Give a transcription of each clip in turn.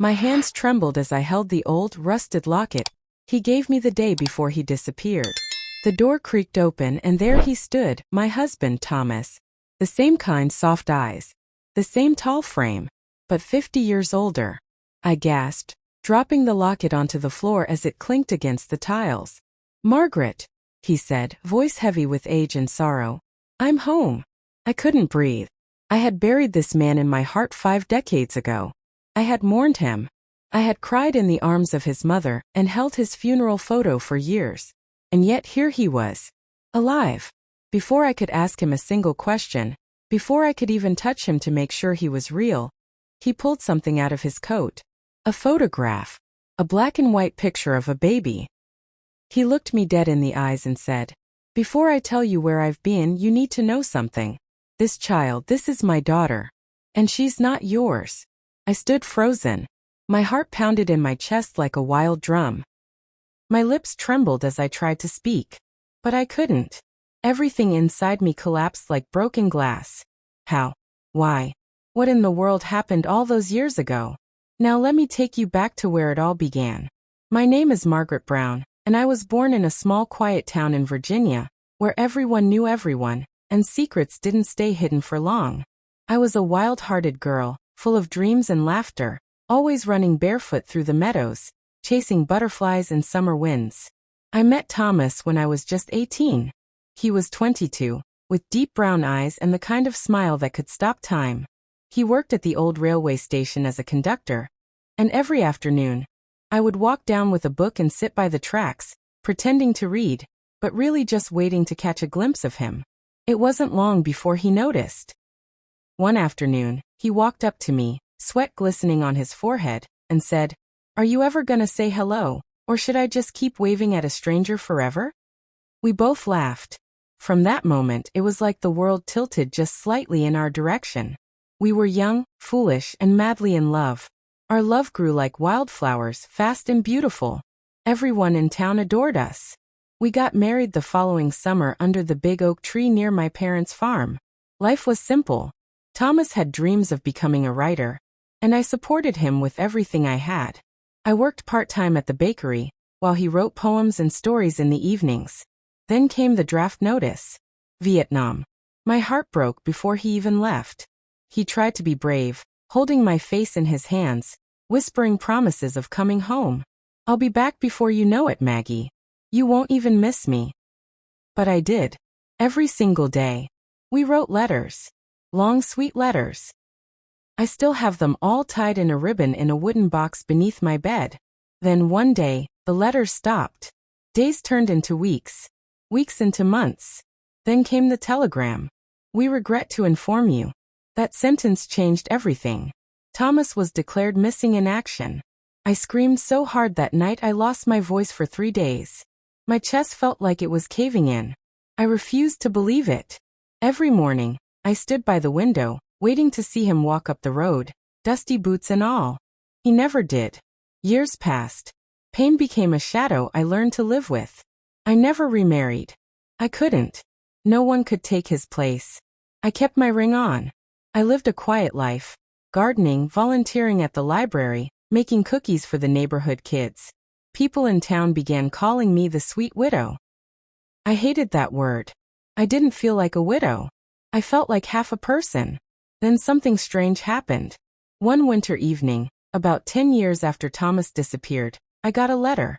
My hands trembled as I held the old, rusted locket he gave me the day before he disappeared. The door creaked open and there he stood, my husband, Thomas. The same kind soft eyes. The same tall frame. But 50 years older. I gasped, dropping the locket onto the floor as it clinked against the tiles. "Margaret," he said, voice heavy with age and sorrow. "I'm home." I couldn't breathe. I had buried this man in my heart 5 decades ago. I had mourned him. I had cried in the arms of his mother and held his funeral photo for years. And yet here he was. Alive. Before I could ask him a single question, before I could even touch him to make sure he was real, he pulled something out of his coat. A photograph. A black and white picture of a baby. He looked me dead in the eyes and said, "Before I tell you where I've been, you need to know something. This child, this is my daughter. And she's not yours." I stood frozen. My heart pounded in my chest like a wild drum. My lips trembled as I tried to speak. But I couldn't. Everything inside me collapsed like broken glass. How? Why? What in the world happened all those years ago? Now let me take you back to where it all began. My name is Margaret Brown, and I was born in a small quiet town in Virginia, where everyone knew everyone, and secrets didn't stay hidden for long. I was a wild-hearted girl, full of dreams and laughter, always running barefoot through the meadows, chasing butterflies in summer winds. I met Thomas when I was just 18. He was 22, with deep brown eyes and the kind of smile that could stop time. He worked at the old railway station as a conductor, and every afternoon, I would walk down with a book and sit by the tracks, pretending to read, but really just waiting to catch a glimpse of him. It wasn't long before he noticed. One afternoon, he walked up to me, sweat glistening on his forehead, and said, "Are you ever gonna say hello, or should I just keep waving at a stranger forever?" We both laughed. From that moment, it was like the world tilted just slightly in our direction. We were young, foolish, and madly in love. Our love grew like wildflowers, fast and beautiful. Everyone in town adored us. We got married the following summer under the big oak tree near my parents' farm. Life was simple. Thomas had dreams of becoming a writer, and I supported him with everything I had. I worked part-time at the bakery, while he wrote poems and stories in the evenings. Then came the draft notice. Vietnam. My heart broke before he even left. He tried to be brave, holding my face in his hands, whispering promises of coming home. "I'll be back before you know it, Maggie. You won't even miss me." But I did. Every single day. We wrote letters. Long, sweet letters. I still have them all tied in a ribbon in a wooden box beneath my bed. Then one day, the letters stopped. Days turned into weeks. Weeks into months. Then came the telegram. "We regret to inform you." That sentence changed everything. Thomas was declared missing in action. I screamed so hard that night I lost my voice for 3 days. My chest felt like it was caving in. I refused to believe it. Every morning, I stood by the window, waiting to see him walk up the road, dusty boots and all. He never did. Years passed. Pain became a shadow I learned to live with. I never remarried. I couldn't. No one could take his place. I kept my ring on. I lived a quiet life, gardening, volunteering at the library, making cookies for the neighborhood kids. People in town began calling me the sweet widow. I hated that word. I didn't feel like a widow. I felt like half a person. Then something strange happened. One winter evening, about 10 years after Thomas disappeared, I got a letter.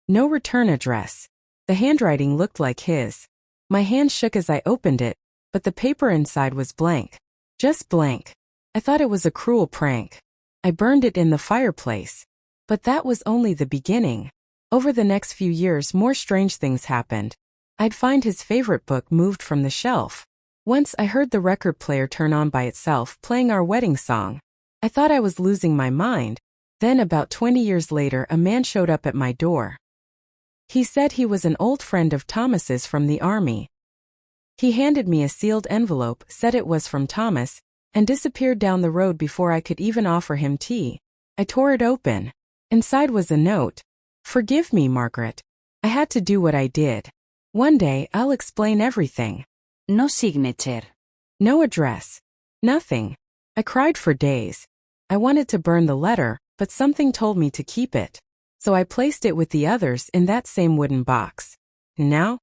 No return address. The handwriting looked like his. My hand shook as I opened it, but the paper inside was blank. Just blank. I thought it was a cruel prank. I burned it in the fireplace. But that was only the beginning. Over the next few years, more strange things happened. I'd find his favorite book moved from the shelf. Once I heard the record player turn on by itself, playing our wedding song. I thought I was losing my mind. Then about 20 years later, a man showed up at my door. He said he was an old friend of Thomas's from the army. He handed me a sealed envelope, said it was from Thomas, and disappeared down the road before I could even offer him tea. I tore it open. Inside was a note. "Forgive me, Margaret. I had to do what I did. One day, I'll explain everything." No signature. No address. Nothing. I cried for days. I wanted to burn the letter, but something told me to keep it. So I placed it with the others in that same wooden box. Now,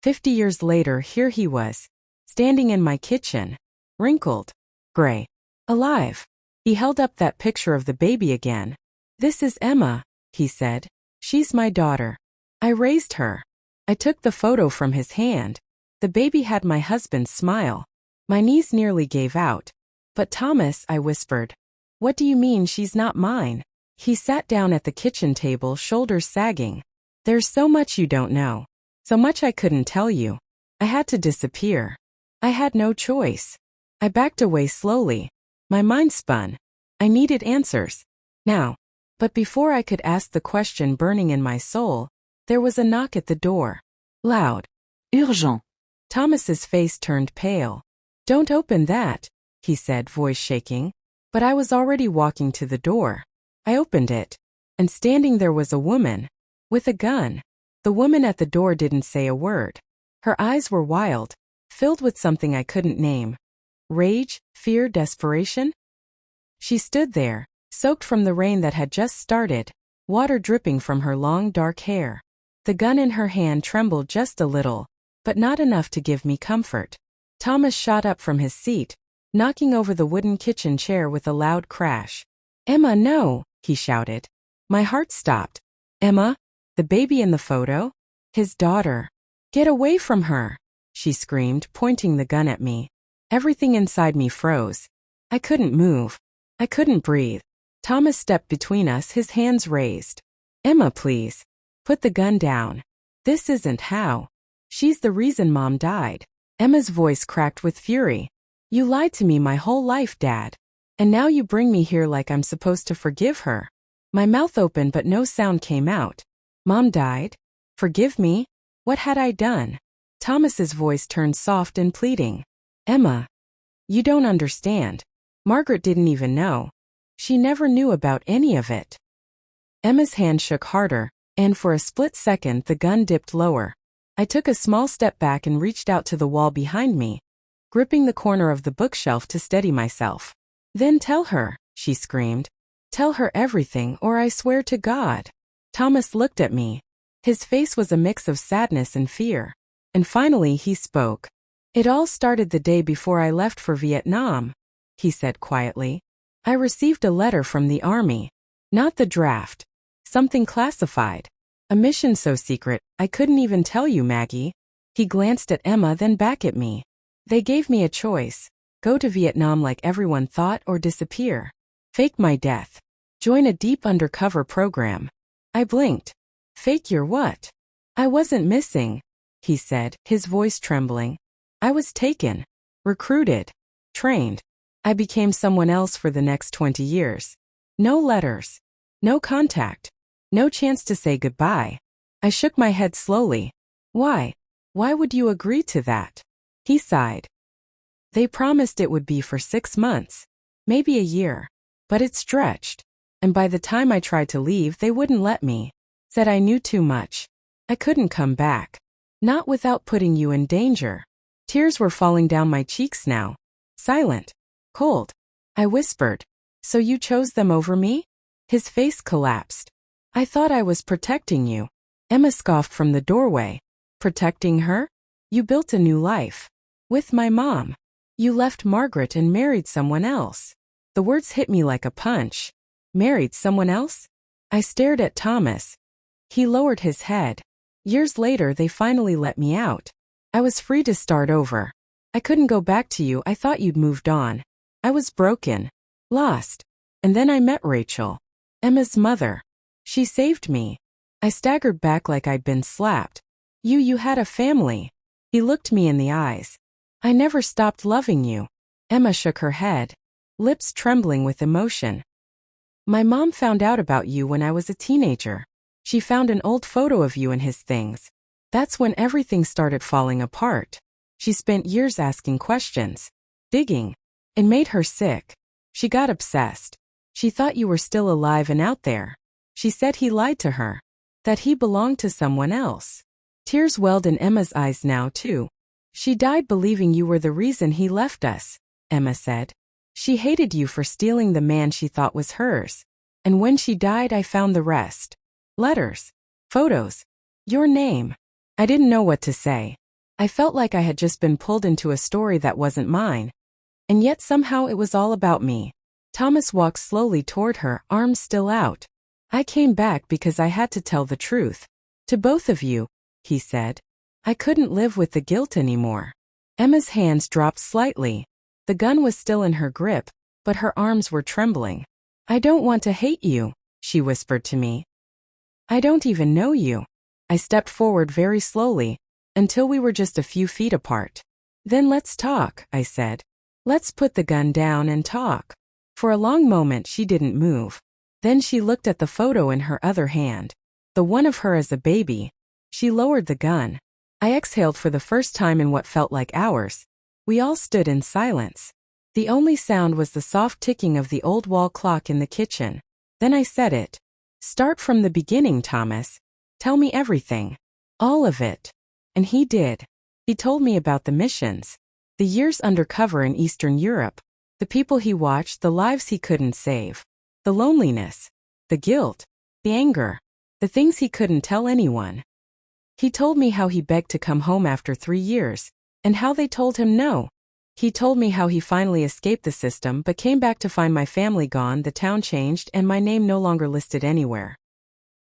50 years later, here he was, standing in my kitchen, wrinkled, gray, alive. He held up that picture of the baby again. "This is Emma," he said. "She's my daughter. I raised her." I took the photo from his hand. The baby had my husband's smile. My knees nearly gave out. "But Thomas," I whispered. "What do you mean she's not mine?" He sat down at the kitchen table, shoulders sagging. "There's so much you don't know. So much I couldn't tell you. I had to disappear. I had no choice." I backed away slowly. My mind spun. I needed answers. Now. But before I could ask the question burning in my soul, there was a knock at the door. Loud. Urgent. Thomas's face turned pale. "Don't open that," he said, voice shaking. But I was already walking to the door. I opened it. And standing there was a woman. With a gun. The woman at the door didn't say a word. Her eyes were wild, filled with something I couldn't name. Rage, fear, desperation? She stood there, soaked from the rain that had just started, water dripping from her long dark hair. The gun in her hand trembled just a little, but not enough to give me comfort. Thomas shot up from his seat, knocking over the wooden kitchen chair with a loud crash. "Emma, no!" he shouted. My heart stopped. "Emma? The baby in the photo? His daughter. Get away from her!" she screamed, pointing the gun at me. Everything inside me froze. I couldn't move. I couldn't breathe. Thomas stepped between us, his hands raised. "Emma, please. Put the gun down. This isn't how. She's the reason Mom died." Emma's voice cracked with fury. "You lied to me my whole life, Dad. And now you bring me here like I'm supposed to forgive her." My mouth opened but no sound came out. "Mom died? Forgive me? What had I done?" Thomas's voice turned soft and pleading. "Emma, you don't understand. Margaret didn't even know. She never knew about any of it." Emma's hand shook harder, and for a split second the gun dipped lower. I took a small step back and reached out to the wall behind me, gripping the corner of the bookshelf to steady myself. "Then tell her," she screamed. "Tell her everything, or I swear to God." Thomas looked at me. His face was a mix of sadness and fear. And finally he spoke. "It all started the day before I left for Vietnam," he said quietly. "I received a letter from the army. Not the draft. Something classified. A mission so secret, I couldn't even tell you, Maggie." He glanced at Emma, then back at me. "They gave me a choice. Go to Vietnam like everyone thought, or disappear. Fake my death. Join a deep undercover program." I blinked. "Fake your what?" "I wasn't missing," he said, his voice trembling. "I was taken, recruited, trained. I became someone else for the next 20 years. No letters. No contact. No chance to say goodbye." I shook my head slowly. "Why? Why would you agree to that?" He sighed. "They promised it would be for 6 months. Maybe a year. But it stretched. And by the time I tried to leave, they wouldn't let me. Said I knew too much. I couldn't come back. Not without putting you in danger." Tears were falling down my cheeks now. Silent. Cold. I whispered. "So you chose them over me?" His face collapsed. "I thought I was protecting you." Emma scoffed from the doorway. "Protecting her? You built a new life. With my mom. You left Margaret and married someone else." The words hit me like a punch. Married someone else? I stared at Thomas. He lowered his head. "Years later they finally let me out. I was free to start over. I couldn't go back to you. I thought you'd moved on. I was broken. Lost. And then I met Rachel. Emma's mother. She saved me." I staggered back like I'd been slapped. You had a family." He looked me in the eyes. "I never stopped loving you." Emma shook her head, lips trembling with emotion. "My mom found out about you when I was a teenager. She found an old photo of you in his things. That's when everything started falling apart. She spent years asking questions, digging. It made her sick. She got obsessed. She thought you were still alive and out there. She said he lied to her, that he belonged to someone else." Tears welled in Emma's eyes now, too. "She died believing you were the reason he left us," Emma said. "She hated you for stealing the man she thought was hers. And when she died, I found the rest. Letters. Photos. Your name. I didn't know what to say. I felt like I had just been pulled into a story that wasn't mine. And yet somehow it was all about me. Thomas walked slowly toward her, arms still out. I came back because I had to tell the truth. To both of you, he said. I couldn't live with the guilt anymore. Emma's hands dropped slightly. The gun was still in her grip, but her arms were trembling. I don't want to hate you, she whispered to me. I don't even know you. I stepped forward very slowly, until we were just a few feet apart. Then let's talk, I said. Let's put the gun down and talk. For a long moment she didn't move. Then she looked at the photo in her other hand. The one of her as a baby. She lowered the gun. I exhaled for the first time in what felt like hours. We all stood in silence. The only sound was the soft ticking of the old wall clock in the kitchen. Then I said it. Start from the beginning, Thomas. Tell me everything. All of it. And he did. He told me about the missions. The years undercover in Eastern Europe. The people he watched, the lives he couldn't save. The loneliness. The guilt. The anger. The things he couldn't tell anyone. He told me how he begged to come home after 3 years, and how they told him no. He told me how he finally escaped the system but came back to find my family gone, the town changed, and my name no longer listed anywhere.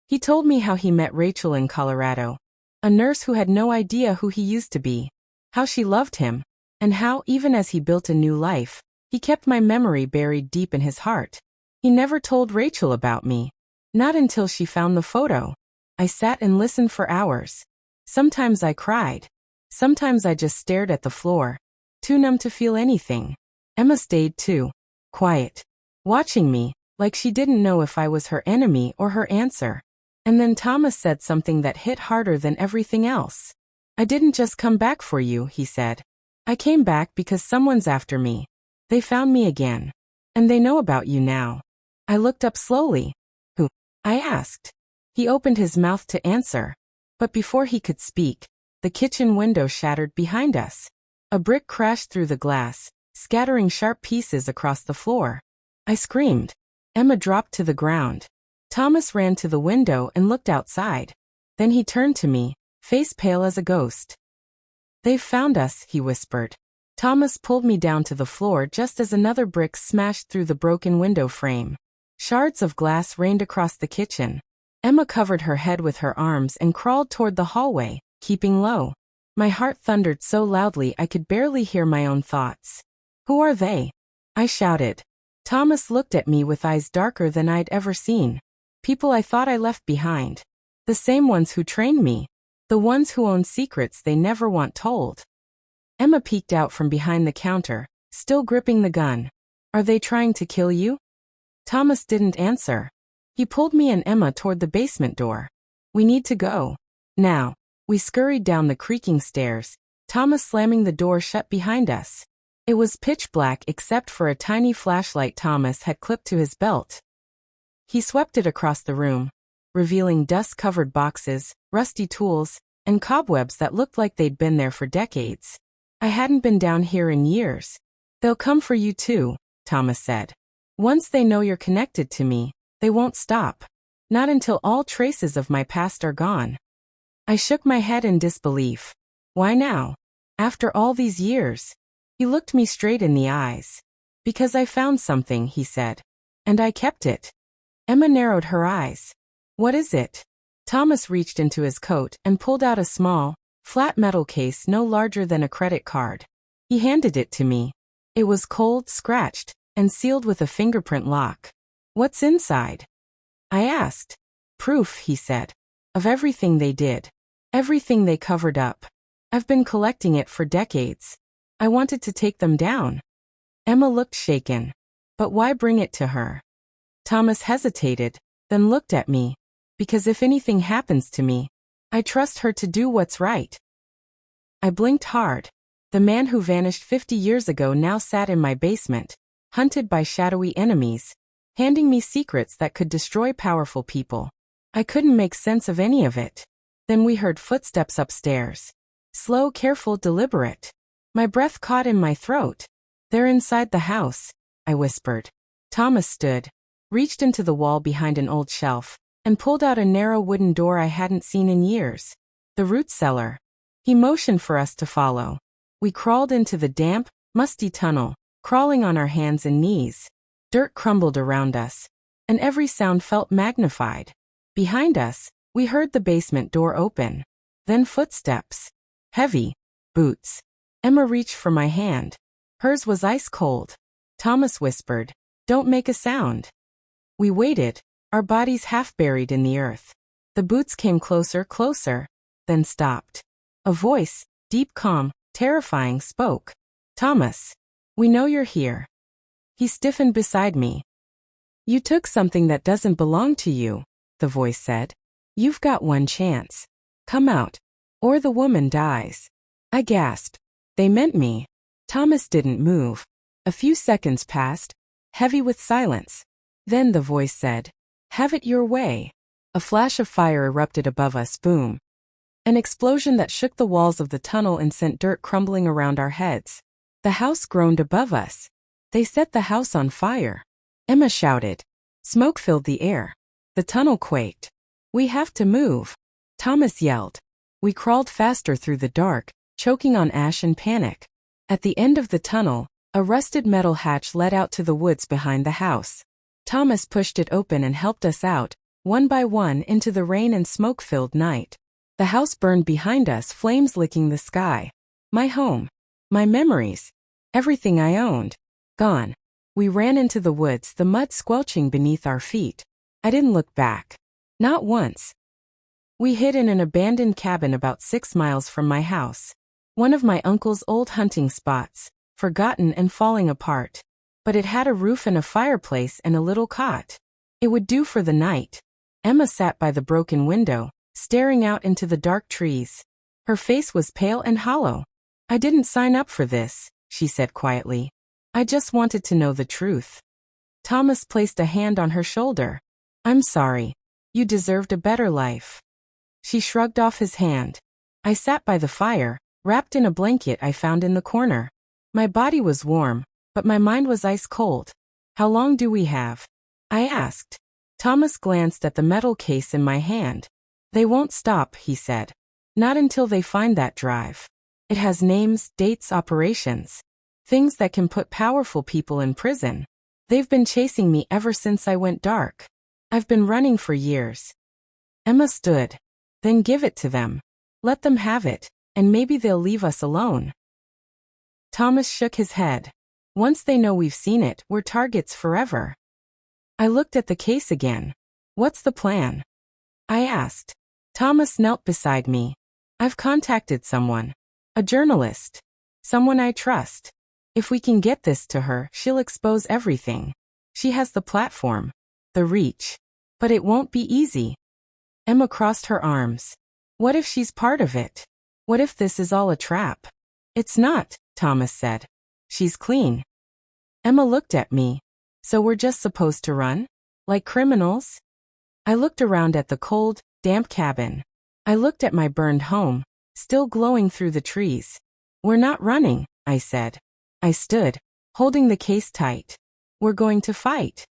He told me how he met Rachel in Colorado, a nurse who had no idea who he used to be, how she loved him, and how, even as he built a new life, he kept my memory buried deep in his heart. He never told Rachel about me. Not until she found the photo. I sat and listened for hours. Sometimes I cried. Sometimes I just stared at the floor, too numb to feel anything. Emma stayed too, quiet, watching me, like she didn't know if I was her enemy or her answer. And then Thomas said something that hit harder than everything else. I didn't just come back for you, he said. I came back because someone's after me. They found me again. And they know about you now. I looked up slowly. Who? I asked. He opened his mouth to answer. But before he could speak, the kitchen window shattered behind us. A brick crashed through the glass, scattering sharp pieces across the floor. I screamed. Emma dropped to the ground. Thomas ran to the window and looked outside. Then he turned to me, face pale as a ghost. They've found us, he whispered. Thomas pulled me down to the floor just as another brick smashed through the broken window frame. Shards of glass rained across the kitchen. Emma covered her head with her arms and crawled toward the hallway, keeping low. My heart thundered so loudly I could barely hear my own thoughts. Who are they? I shouted. Thomas looked at me with eyes darker than I'd ever seen. People I thought I left behind. The same ones who trained me. The ones who own secrets they never want told. Emma peeked out from behind the counter, still gripping the gun. Are they trying to kill you? Thomas didn't answer. He pulled me and Emma toward the basement door. We need to go. Now. We scurried down the creaking stairs, Thomas slamming the door shut behind us. It was pitch black except for a tiny flashlight Thomas had clipped to his belt. He swept it across the room, revealing dust-covered boxes, rusty tools, and cobwebs that looked like they'd been there for decades. I hadn't been down here in years. They'll come for you too, Thomas said. Once they know you're connected to me, they won't stop. Not until all traces of my past are gone. I shook my head in disbelief. Why now? After all these years? He looked me straight in the eyes. Because I found something, he said. And I kept it. Emma narrowed her eyes. What is it? Thomas reached into his coat and pulled out a small, flat metal case no larger than a credit card. He handed it to me. It was cold, scratched, and sealed with a fingerprint lock. What's inside? I asked. Proof, he said. Of everything they did. Everything they covered up. I've been collecting it for decades. I wanted to take them down. Emma looked shaken. But why bring it to her? Thomas hesitated, then looked at me. Because if anything happens to me, I trust her to do what's right. I blinked hard. The man who vanished 50 years ago now sat in my basement, hunted by shadowy enemies, handing me secrets that could destroy powerful people. I couldn't make sense of any of it. Then we heard footsteps upstairs. Slow, careful, deliberate. My breath caught in my throat. They're inside the house, I whispered. Thomas stood, reached into the wall behind an old shelf, and pulled out a narrow wooden door I hadn't seen in years. The root cellar. He motioned for us to follow. We crawled into the damp, musty tunnel, crawling on our hands and knees. Dirt crumbled around us, and every sound felt magnified. Behind us, we heard the basement door open. Then footsteps. Heavy. Boots. Emma reached for my hand. Hers was ice cold. Thomas whispered, "Don't make a sound." We waited, our bodies half buried in the earth. The boots came closer, then stopped. A voice, deep, calm, terrifying, spoke. "Thomas, we know you're here." He stiffened beside me. "You took something that doesn't belong to you," the voice said. "You've got one chance. Come out, or the woman dies." I gasped. They meant me. Thomas didn't move. A few seconds passed, heavy with silence. Then the voice said, "Have it your way." A flash of fire erupted above us, boom. An explosion that shook the walls of the tunnel and sent dirt crumbling around our heads. The house groaned above us. "They set the house on fire," Emma shouted. Smoke filled the air. The tunnel quaked. "We have to move," Thomas yelled. We crawled faster through the dark, choking on ash and panic. At the end of the tunnel, a rusted metal hatch led out to the woods behind the house. Thomas pushed it open and helped us out, one by one, into the rain and smoke-filled night. The house burned behind us, flames licking the sky. My home. My memories. Everything I owned. Gone. We ran into the woods, the mud squelching beneath our feet. I didn't look back. Not once. We hid in an abandoned cabin about 6 miles from my house. One of my uncle's old hunting spots, forgotten and falling apart. But it had a roof and a fireplace and a little cot. It would do for the night. Emma sat by the broken window, staring out into the dark trees. Her face was pale and hollow. "I didn't sign up for this," she said quietly. "I just wanted to know the truth." Thomas placed a hand on her shoulder. "I'm sorry. You deserved a better life." She shrugged off his hand. I sat by the fire, wrapped in a blanket I found in the corner. My body was warm, but my mind was ice cold. "How long do we have?" I asked. Thomas glanced at the metal case in my hand. "They won't stop," he said. "Not until they find that drive. It has names, dates, operations. Things that can put powerful people in prison. They've been chasing me ever since I went dark. I've been running for years." Emma stood. "Then give it to them. Let them have it, and maybe they'll leave us alone." Thomas shook his head. "Once they know we've seen it, we're targets forever." I looked at the case again. "What's the plan?" I asked. Thomas knelt beside me. "I've contacted someone. A journalist. Someone I trust. If we can get this to her, she'll expose everything. She has the platform. The reach. But it won't be easy." Emma crossed her arms. "What if she's part of it? What if this is all a trap?" "It's not," Thomas said. "She's clean." Emma looked at me. "So we're just supposed to run? Like criminals?" I looked around at the cold, damp cabin. I looked at my burned home, still glowing through the trees. "We're not running," I said. I stood, holding the case tight. "We're going to fight."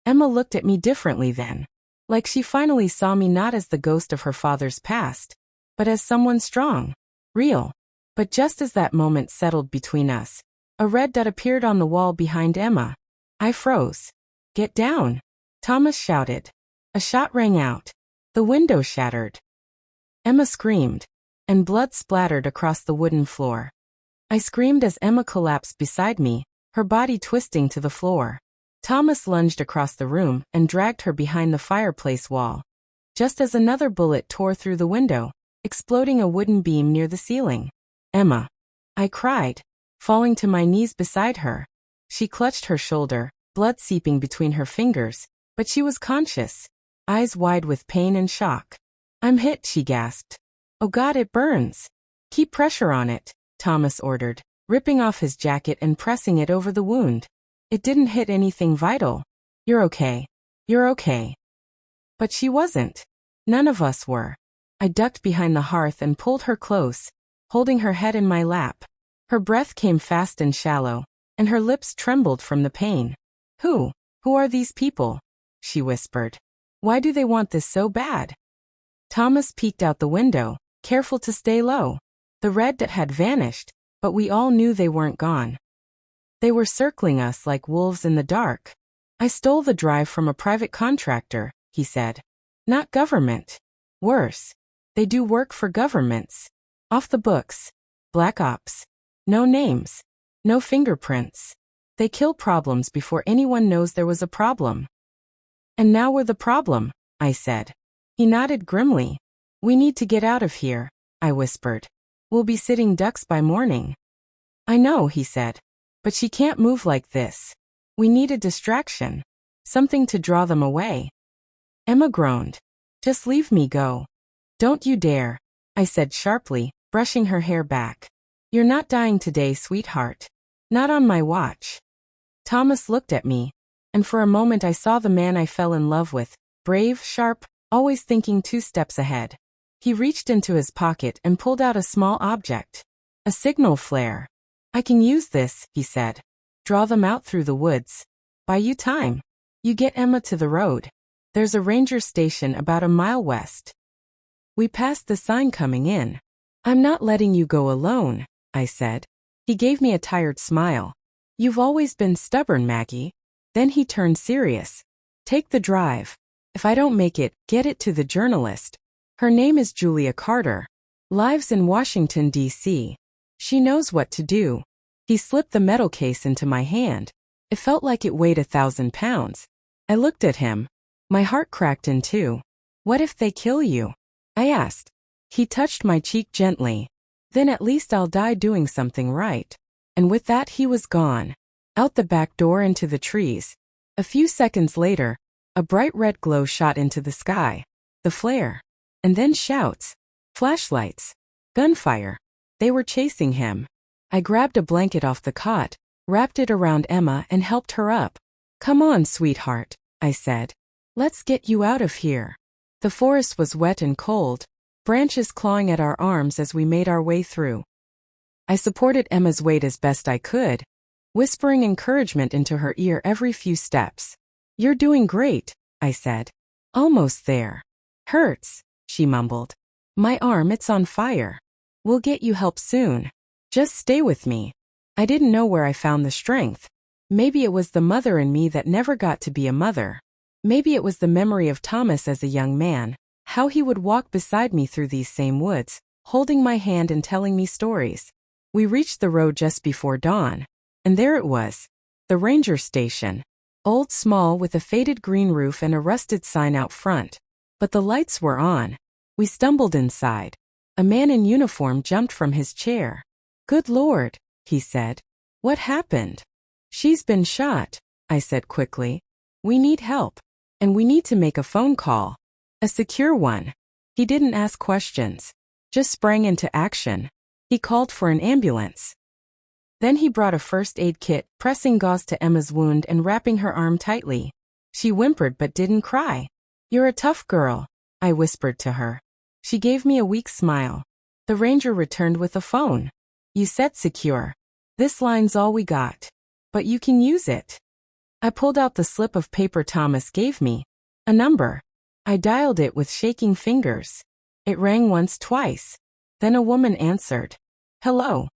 Emma looked at me differently then. Like she finally saw me not as the ghost of her father's past, but as someone strong, real. But just as that moment settled between us, a red dot appeared on the wall behind Emma. I froze. "Get down!" Thomas shouted. A shot rang out. The window shattered. Emma screamed, and blood splattered across the wooden floor. I screamed as Emma collapsed beside me, her body twisting to the floor. Thomas lunged across the room and dragged her behind the fireplace wall. Just as another bullet tore through the window, exploding a wooden beam near the ceiling. "Emma!" I cried, falling to my knees beside her. She clutched her shoulder, blood seeping between her fingers, but she was conscious, eyes wide with pain and shock. "I'm hit," she gasped. "Oh God, it burns." "Keep pressure on it," Thomas ordered, ripping off his jacket and pressing it over the wound. "It didn't hit anything vital. You're okay. You're okay." But she wasn't. None of us were. I ducked behind the hearth and pulled her close, holding her head in my lap. Her breath came fast and shallow, and her lips trembled from the pain. Who are these people?" she whispered. Why do they want this so bad? Thomas peeked out the window, careful to stay low. The red dot had vanished, but we all knew they weren't gone. They were circling us like wolves in the dark. I stole the drive from a private contractor, he said. Not government. Worse. They do work for governments. Off the books. Black ops. No names. No fingerprints. They kill problems before anyone knows there was a problem. And now we're the problem, I said. He nodded grimly. We need to get out of here, I whispered. We'll be sitting ducks by morning. I know, he said. But she can't move like this. We need a distraction. Something to draw them away. Emma groaned. Just leave me go. Don't you dare, I said sharply, brushing her hair back. You're not dying today, sweetheart. Not on my watch. Thomas looked at me, and for a moment I saw the man I fell in love with, brave, sharp, always thinking 2 steps ahead. He reached into his pocket and pulled out a small object. A signal flare. I can use this, he said. Draw them out through the woods. Buy you time. You get Emma to the road. There's a ranger station about a mile west. We passed the sign coming in. I'm not letting you go alone, I said. He gave me a tired smile. You've always been stubborn, Maggie. Then he turned serious. Take the drive. If I don't make it, get it to the journalist. Her name is Julia Carter. Lives in Washington, D.C. She knows what to do. He slipped the metal case into my hand. It felt like it weighed 1,000 pounds. I looked at him. My heart cracked in two. What if they kill you? I asked. He touched my cheek gently. Then at least I'll die doing something right. And with that he was gone. Out the back door into the trees. A few seconds later, a bright red glow shot into the sky. The flare. And then shouts. Flashlights. Gunfire. They were chasing him. I grabbed a blanket off the cot, wrapped it around Emma and helped her up. Come on, sweetheart, I said. Let's get you out of here. The forest was wet and cold, branches clawing at our arms as we made our way through. I supported Emma's weight as best I could, whispering encouragement into her ear every few steps. You're doing great, I said. Almost there. Hurts, she mumbled. My arm, it's on fire. We'll get you help soon. Just stay with me. I didn't know where I found the strength. Maybe it was the mother in me that never got to be a mother. Maybe it was the memory of Thomas as a young man, how he would walk beside me through these same woods, holding my hand and telling me stories. We reached the road just before dawn, and there it was, the ranger station. Old, small, with a faded green roof and a rusted sign out front. But the lights were on. We stumbled inside. A man in uniform jumped from his chair. Good Lord, he said. What happened? She's been shot, I said quickly. We need help. And we need to make a phone call. A secure one. He didn't ask questions. Just sprang into action. He called for an ambulance. Then he brought a first aid kit, pressing gauze to Emma's wound and wrapping her arm tightly. She whimpered but didn't cry. You're a tough girl, I whispered to her. She gave me a weak smile. The ranger returned with a phone. You said secure. This line's all we got. But you can use it. I pulled out the slip of paper Thomas gave me. A number. I dialed it with shaking fingers. It rang once, twice. Then a woman answered. Hello.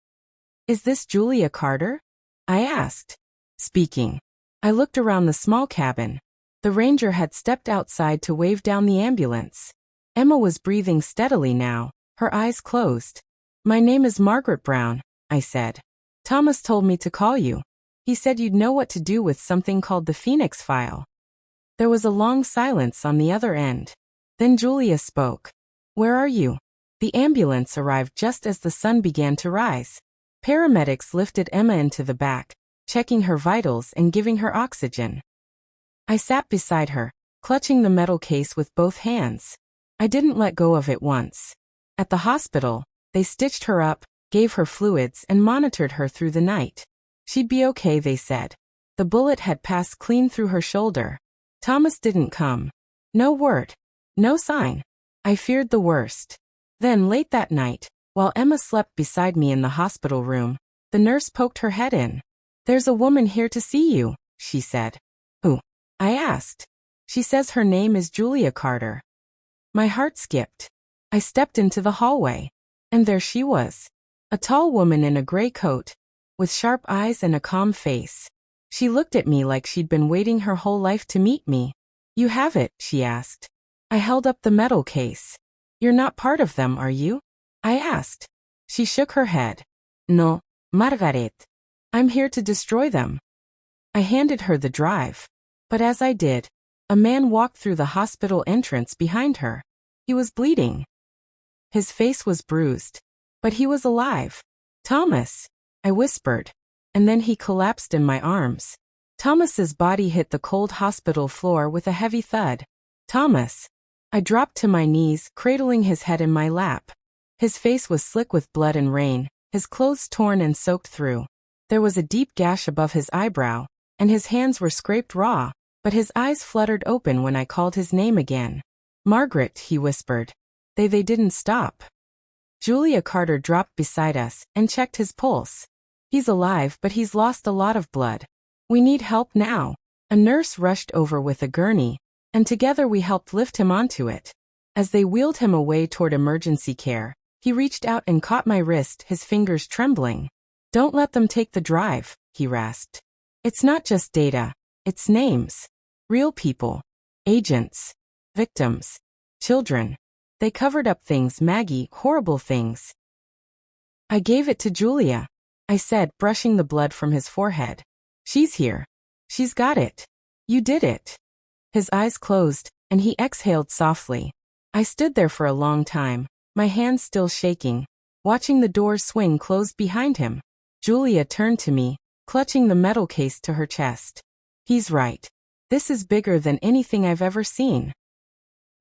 Is this Julia Carter? I asked. Speaking. I looked around the small cabin. The ranger had stepped outside to wave down the ambulance. Emma was breathing steadily now, her eyes closed. My name is Margaret Brown, I said. Thomas told me to call you. He said you'd know what to do with something called the Phoenix File. There was a long silence on the other end. Then Julia spoke. Where are you? The ambulance arrived just as the sun began to rise. Paramedics lifted Emma into the back, checking her vitals and giving her oxygen. I sat beside her, clutching the metal case with both hands. I didn't let go of it once. At the hospital, they stitched her up, gave her fluids, and monitored her through the night. She'd be okay, they said. The bullet had passed clean through her shoulder. Thomas didn't come. No word. No sign. I feared the worst. Then late that night, while Emma slept beside me in the hospital room, the nurse poked her head in. There's a woman here to see you, she said. Who? I asked. She says her name is Julia Carter. My heart skipped. I stepped into the hallway. And there she was. A tall woman in a gray coat, with sharp eyes and a calm face. She looked at me like she'd been waiting her whole life to meet me. You have it, she asked. I held up the metal case. You're not part of them, are you? I asked. She shook her head. No, Margaret. I'm here to destroy them. I handed her the drive. But as I did, a man walked through the hospital entrance behind her. He was bleeding. His face was bruised. But he was alive. Thomas, I whispered. And then he collapsed in my arms. Thomas's body hit the cold hospital floor with a heavy thud. Thomas. I dropped to my knees, cradling his head in my lap. His face was slick with blood and rain, his clothes torn and soaked through. There was a deep gash above his eyebrow, and his hands were scraped raw, but his eyes fluttered open when I called his name again. Margaret, he whispered. They didn't stop. Julia Carter dropped beside us and checked his pulse. He's alive, but he's lost a lot of blood. We need help now. A nurse rushed over with a gurney, and together we helped lift him onto it. As they wheeled him away toward emergency care, he reached out and caught my wrist, his fingers trembling. Don't let them take the drive, he rasped. It's not just data, it's names. Real people. Agents. Victims. Children. They covered up things, Maggie, horrible things. I gave it to Julia, I said, brushing the blood from his forehead. She's here. She's got it. You did it. His eyes closed, and he exhaled softly. I stood there for a long time, my hands still shaking, watching the doors swing closed behind him. Julia turned to me, clutching the metal case to her chest. He's right. This is bigger than anything I've ever seen.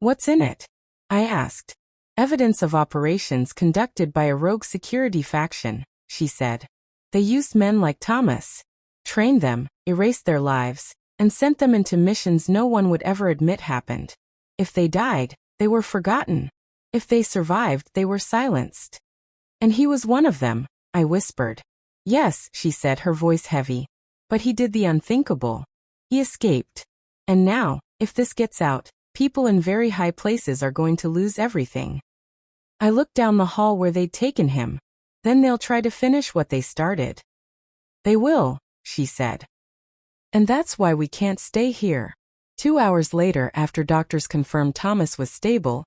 What's in it? I asked. Evidence of operations conducted by a rogue security faction, she said. They used men like Thomas, trained them, erased their lives, and sent them into missions no one would ever admit happened. If they died, they were forgotten. If they survived, they were silenced. And he was one of them, I whispered. Yes, she said, her voice heavy. But he did the unthinkable. He escaped. And now, if this gets out, people in very high places are going to lose everything. I looked down the hall where they'd taken him. Then they'll try to finish what they started. They will, she said. And that's why we can't stay here. 2 hours later, after doctors confirmed Thomas was stable,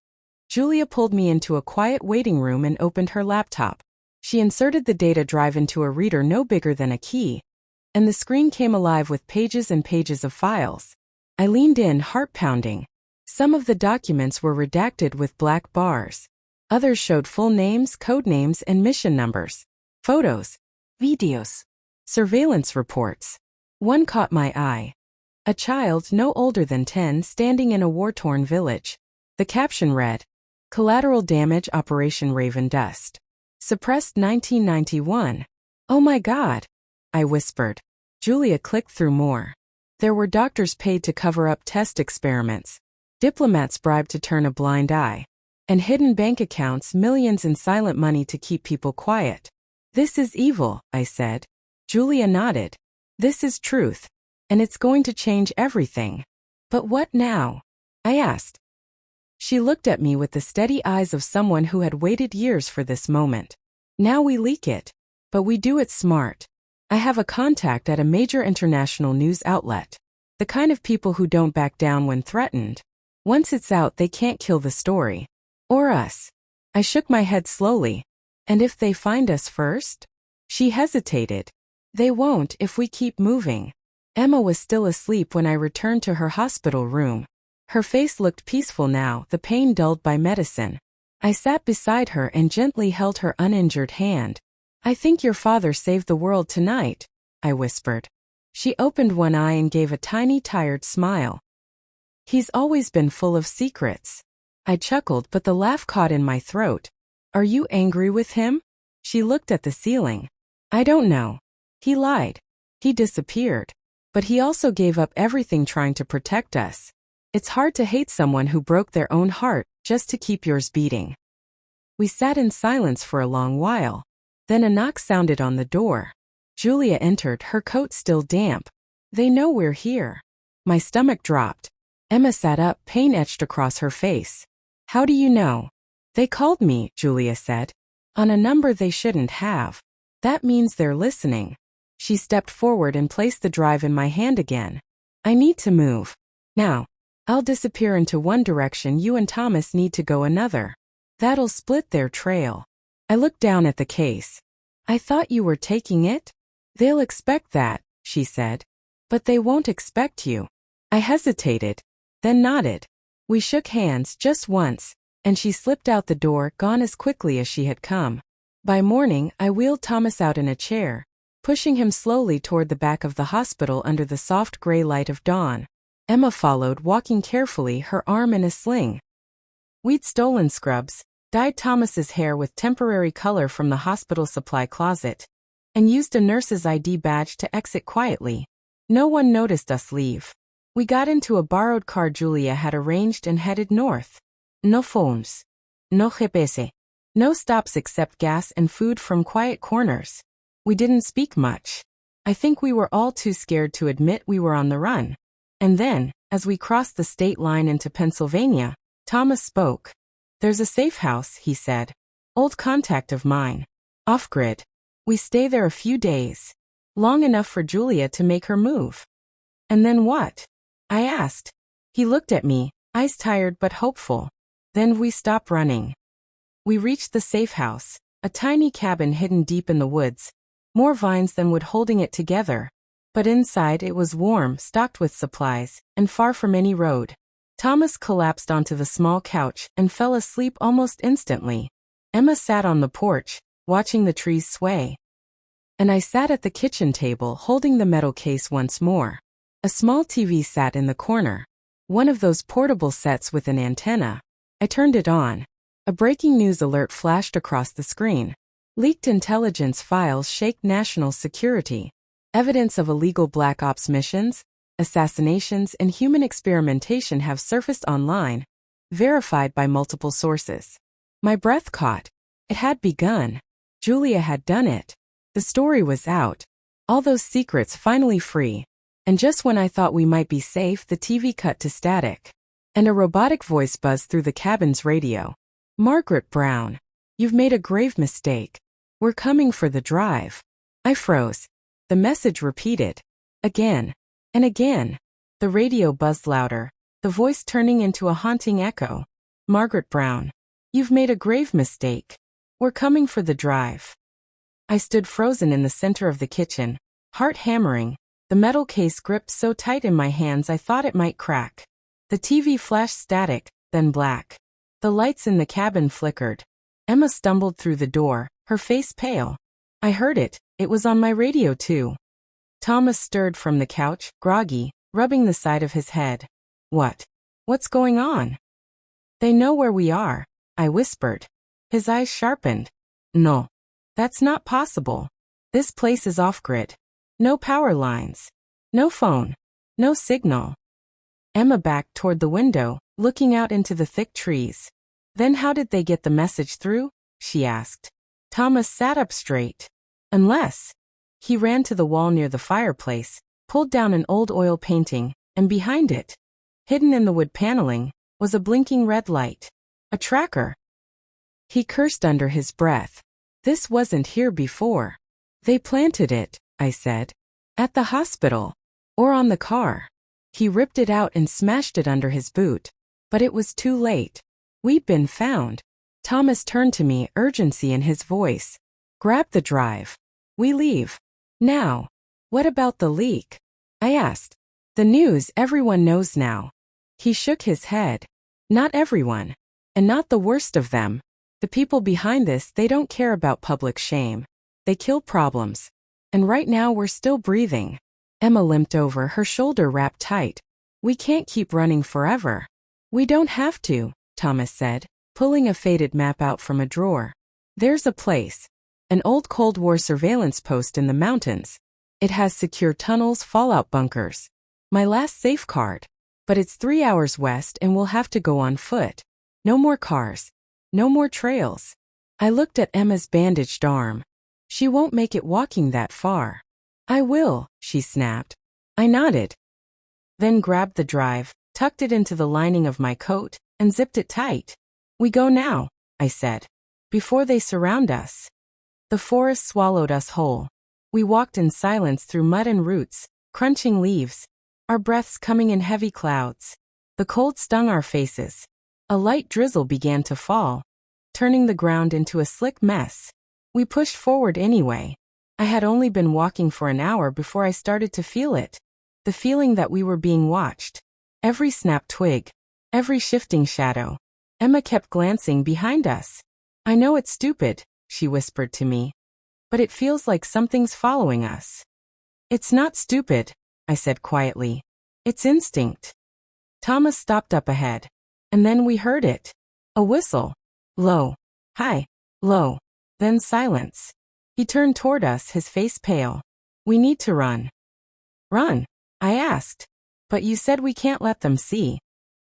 Julia pulled me into a quiet waiting room and opened her laptop. She inserted the data drive into a reader no bigger than a key, and the screen came alive with pages and pages of files. I leaned in, heart pounding. Some of the documents were redacted with black bars. Others showed full names, code names, and mission numbers. Photos, videos, surveillance reports. One caught my eye. A child no older than 10 standing in a war-torn village. The caption read, Collateral Damage Operation Raven Dust. Suppressed 1991. Oh my God, I whispered. Julia clicked through more. There were doctors paid to cover up test experiments, diplomats bribed to turn a blind eye, and hidden bank accounts, millions in silent money to keep people quiet. This is evil, I said. Julia nodded. This is truth, and it's going to change everything. But what now? I asked. She looked at me with the steady eyes of someone who had waited years for this moment. Now we leak it, but we do it smart. I have a contact at a major international news outlet. The kind of people who don't back down when threatened. Once it's out, they can't kill the story. Or us. I shook my head slowly. And if they find us first? She hesitated. They won't if we keep moving. Emma was still asleep when I returned to her hospital room. Her face looked peaceful now, the pain dulled by medicine. I sat beside her and gently held her uninjured hand. I think your father saved the world tonight, I whispered. She opened one eye and gave a tiny, tired smile. He's always been full of secrets. I chuckled, but the laugh caught in my throat. Are you angry with him? She looked at the ceiling. I don't know. He lied. He disappeared. But he also gave up everything trying to protect us. It's hard to hate someone who broke their own heart just to keep yours beating. We sat in silence for a long while. Then a knock sounded on the door. Julia entered, her coat still damp. They know we're here. My stomach dropped. Emma sat up, pain etched across her face. How do you know? They called me, Julia said. On a number they shouldn't have. That means they're listening. She stepped forward and placed the drive in my hand again. I need to move. Now. I'll disappear into one direction, you and Thomas need to go another. That'll split their trail. I looked down at the case. I thought you were taking it? They'll expect that, she said. But they won't expect you. I hesitated, then nodded. We shook hands just once, and she slipped out the door, gone as quickly as she had come. By morning, I wheeled Thomas out in a chair, pushing him slowly toward the back of the hospital under the soft gray light of dawn. Emma followed, walking carefully, her arm in a sling. We'd stolen scrubs, dyed Thomas's hair with temporary color from the hospital supply closet, and used a nurse's ID badge to exit quietly. No one noticed us leave. We got into a borrowed car Julia had arranged and headed north. No phones. No GPS. No stops except gas and food from quiet corners. We didn't speak much. I think we were all too scared to admit we were on the run. And then, as we crossed the state line into Pennsylvania, Thomas spoke. There's a safe house, he said. Old contact of mine. Off-grid. We stay there a few days. Long enough for Julia to make her move. And then what? I asked. He looked at me, eyes tired but hopeful. Then we stopped running. We reached the safe house, a tiny cabin hidden deep in the woods, more vines than wood holding it together. But inside it was warm, stocked with supplies, and far from any road. Thomas collapsed onto the small couch and fell asleep almost instantly. Emma sat on the porch, watching the trees sway. And I sat at the kitchen table holding the metal case once more. A small TV sat in the corner. One of those portable sets with an antenna. I turned it on. A breaking news alert flashed across the screen. Leaked intelligence files shake national security. Evidence of illegal black ops missions, assassinations, and human experimentation have surfaced online, verified by multiple sources. My breath caught. It had begun. Julia had done it. The story was out. All those secrets finally free. And just when I thought we might be safe, the TV cut to static. And a robotic voice buzzed through the cabin's radio. Margaret Brown, you've made a grave mistake. We're coming for the drive. I froze. The message repeated. Again. And again. The radio buzzed louder, the voice turning into a haunting echo. Margaret Brown, you've made a grave mistake. We're coming for the drive. I stood frozen in the center of the kitchen, heart hammering, the metal case gripped so tight in my hands I thought it might crack. The TV flashed static, then black. The lights in the cabin flickered. Emma stumbled through the door, her face pale. I heard it. It was on my radio too. Thomas stirred from the couch, groggy, rubbing the side of his head. What? What's going on? They know where we are, I whispered. His eyes sharpened. No. That's not possible. This place is off-grid. No power lines. No phone. No signal. Emma backed toward the window, looking out into the thick trees. Then how did they get the message through? She asked. Thomas sat up straight. Unless. He ran to the wall near the fireplace, pulled down an old oil painting, and behind it, hidden in the wood paneling, was a blinking red light. A tracker. He cursed under his breath. This wasn't here before. They planted it, I said. At the hospital. Or on the car. He ripped it out and smashed it under his boot. But it was too late. We'd been found. Thomas turned to me, urgency in his voice. Grab the drive. We leave. Now. What about the leak? I asked. The news everyone knows now. He shook his head. Not everyone. And not the worst of them. The people behind this, they don't care about public shame. They kill problems. And right now we're still breathing. Emma limped over, her shoulder wrapped tight. We can't keep running forever. We don't have to, Thomas said, pulling a faded map out from a drawer. There's a place. An old Cold War surveillance post in the mountains. It has secure tunnels, fallout bunkers. My last safeguard. But it's 3 hours west and we'll have to go on foot. No more cars. No more trails. I looked at Emma's bandaged arm. She won't make it walking that far. I will, she snapped. I nodded. Then grabbed the drive, tucked it into the lining of my coat, and zipped it tight. "We go now," I said, "before they surround us." The forest swallowed us whole. We walked in silence through mud and roots, crunching leaves, our breaths coming in heavy clouds. The cold stung our faces. A light drizzle began to fall, turning the ground into a slick mess. We pushed forward anyway. I had only been walking for an hour before I started to feel it. The feeling that we were being watched. Every snapped twig, every shifting shadow. Emma kept glancing behind us. "I know it's stupid," she whispered to me, "but it feels like something's following us." "It's not stupid," I said quietly. "It's instinct." Thomas stopped up ahead. And then we heard it. A whistle. Low. High. Low. Then silence. He turned toward us, his face pale. "We need to run." "Run?" I asked. "But you said we can't let them see."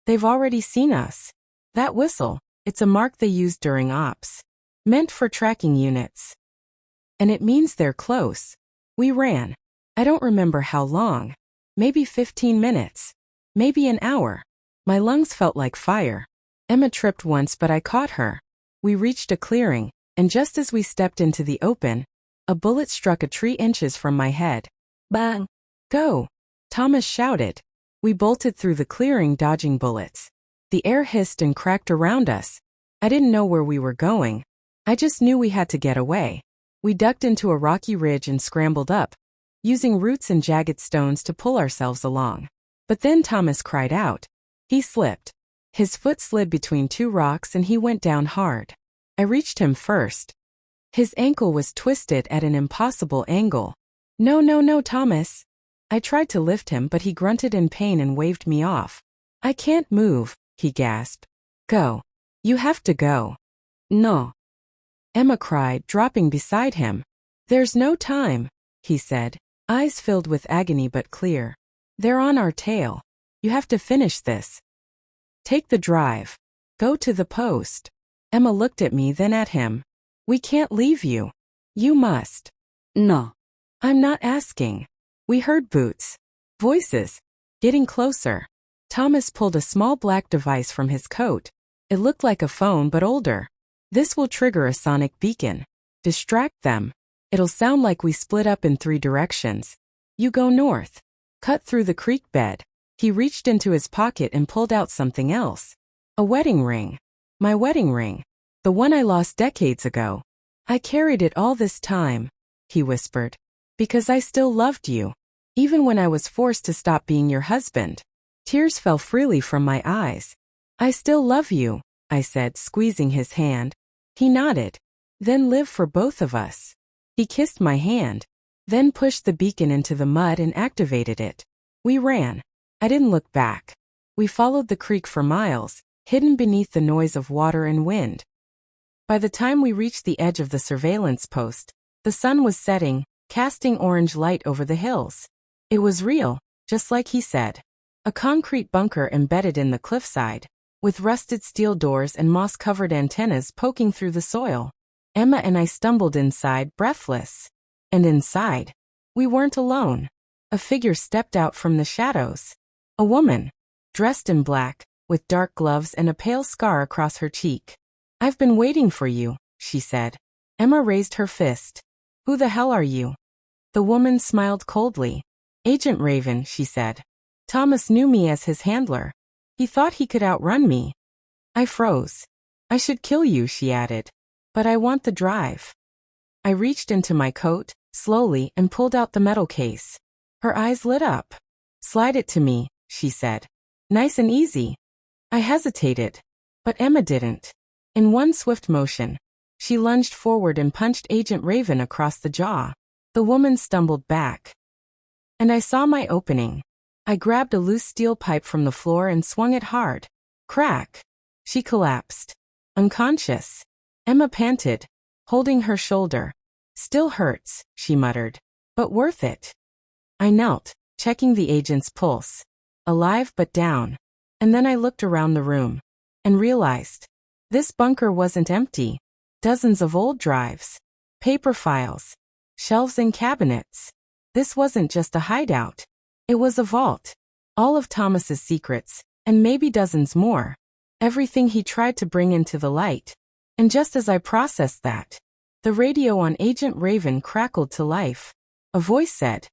"They've already seen us. That whistle, it's a mark they used during ops. Meant for tracking units. And it means they're close." We ran. I don't remember how long. Maybe 15 minutes. Maybe an hour. My lungs felt like fire. Emma tripped once, but I caught her. We reached a clearing, and just as we stepped into the open, a bullet struck a tree inches from my head. Bang! "Go!" Thomas shouted. We bolted through the clearing, dodging bullets. The air hissed and cracked around us. I didn't know where we were going. I just knew we had to get away. We ducked into a rocky ridge and scrambled up, using roots and jagged stones to pull ourselves along. But then Thomas cried out. He slipped. His foot slid between two rocks and he went down hard. I reached him first. His ankle was twisted at an impossible angle. "No, no, no, Thomas." I tried to lift him, but he grunted in pain and waved me off. "I can't move," he gasped. "Go. You have to go." "No." Emma cried, dropping beside him. "There's no time," he said, eyes filled with agony but clear. "They're on our tail. You have to finish this. Take the drive. Go to the post." Emma looked at me, then at him. "We can't leave you. You must." "No." "I'm not asking." We heard boots. Voices. Getting closer. Thomas pulled a small black device from his coat. It looked like a phone but older. "This will trigger a sonic beacon. Distract them. It'll sound like we split up in 3 directions. You go north. Cut through the creek bed." He reached into his pocket and pulled out something else. A wedding ring. My wedding ring. The one I lost decades ago. "I carried it all this time," he whispered, "because I still loved you. Even when I was forced to stop being your husband." Tears fell freely from my eyes. "I still love you," I said, squeezing his hand. He nodded. "Then live for both of us." He kissed my hand, then pushed the beacon into the mud and activated it. We ran. I didn't look back. We followed the creek for miles, hidden beneath the noise of water and wind. By the time we reached the edge of the surveillance post, the sun was setting, casting orange light over the hills. It was real, just like he said. A concrete bunker embedded in the cliffside, with rusted steel doors and moss-covered antennas poking through the soil. Emma and I stumbled inside, breathless. And inside, we weren't alone. A figure stepped out from the shadows. A woman, dressed in black, with dark gloves and a pale scar across her cheek. "I've been waiting for you," she said. Emma raised her fist. "Who the hell are you?" The woman smiled coldly. "Agent Raven," she said. "Thomas knew me as his handler. He thought he could outrun me." I froze. "I should kill you," she added. "But I want the drive." I reached into my coat, slowly, and pulled out the metal case. Her eyes lit up. "Slide it to me," she said. "Nice and easy." I hesitated. But Emma didn't. In one swift motion, she lunged forward and punched Agent Raven across the jaw. The woman stumbled back. And I saw my opening. I grabbed a loose steel pipe from the floor and swung it hard. Crack! She collapsed. Unconscious. Emma panted, holding her shoulder. "Still hurts," she muttered. "But worth it." I knelt, checking the agent's pulse. Alive but down. And then I looked around the room. And realized. This bunker wasn't empty. Dozens of old drives. Paper files. Shelves and cabinets. This wasn't just a hideout. It was a vault. All of Thomas's secrets, And maybe dozens more. Everything he tried to bring into the light. And just as I processed that, the radio on Agent Raven crackled to life. A voice said,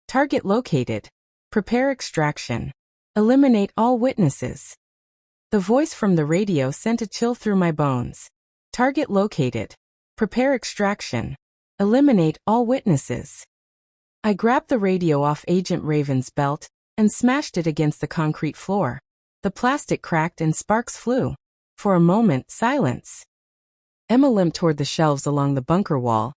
"Target located. Prepare extraction. Eliminate all witnesses." The voice from the radio sent a chill through my bones. Target located. Prepare extraction. Eliminate all witnesses. I grabbed the radio off Agent Raven's belt and smashed it against the concrete floor. The plastic cracked and sparks flew. For a moment, silence. Emma limped toward the shelves along the bunker wall,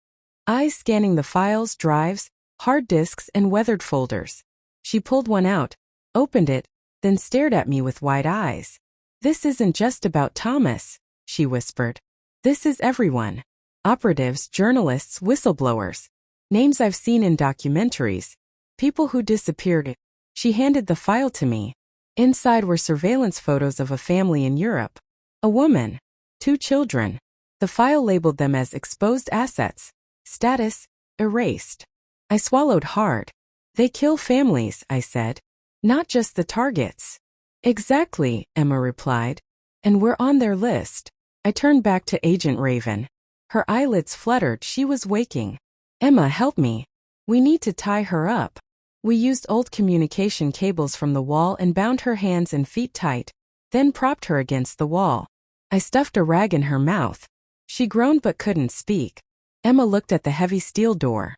eyes scanning the files, drives, hard disks, and weathered folders. She pulled one out, opened it, then stared at me with wide eyes. "This isn't just about Thomas," she whispered. "This is everyone. Operatives, journalists, whistleblowers. Names I've seen in documentaries. People who disappeared." She handed the file to me. Inside were surveillance photos of a family in Europe. A woman. 2 children. The file labeled them as exposed assets. Status, erased. I swallowed hard. "They kill families," I said. "Not just the targets." "Exactly," Emma replied. "And we're on their list." I turned back to Agent Raven. Her eyelids fluttered. She was waking. "Emma, help me. We need to tie her up." We used old communication cables from the wall and bound her hands and feet tight, then propped her against the wall. I stuffed a rag in her mouth. She groaned but couldn't speak. Emma looked at the heavy steel door.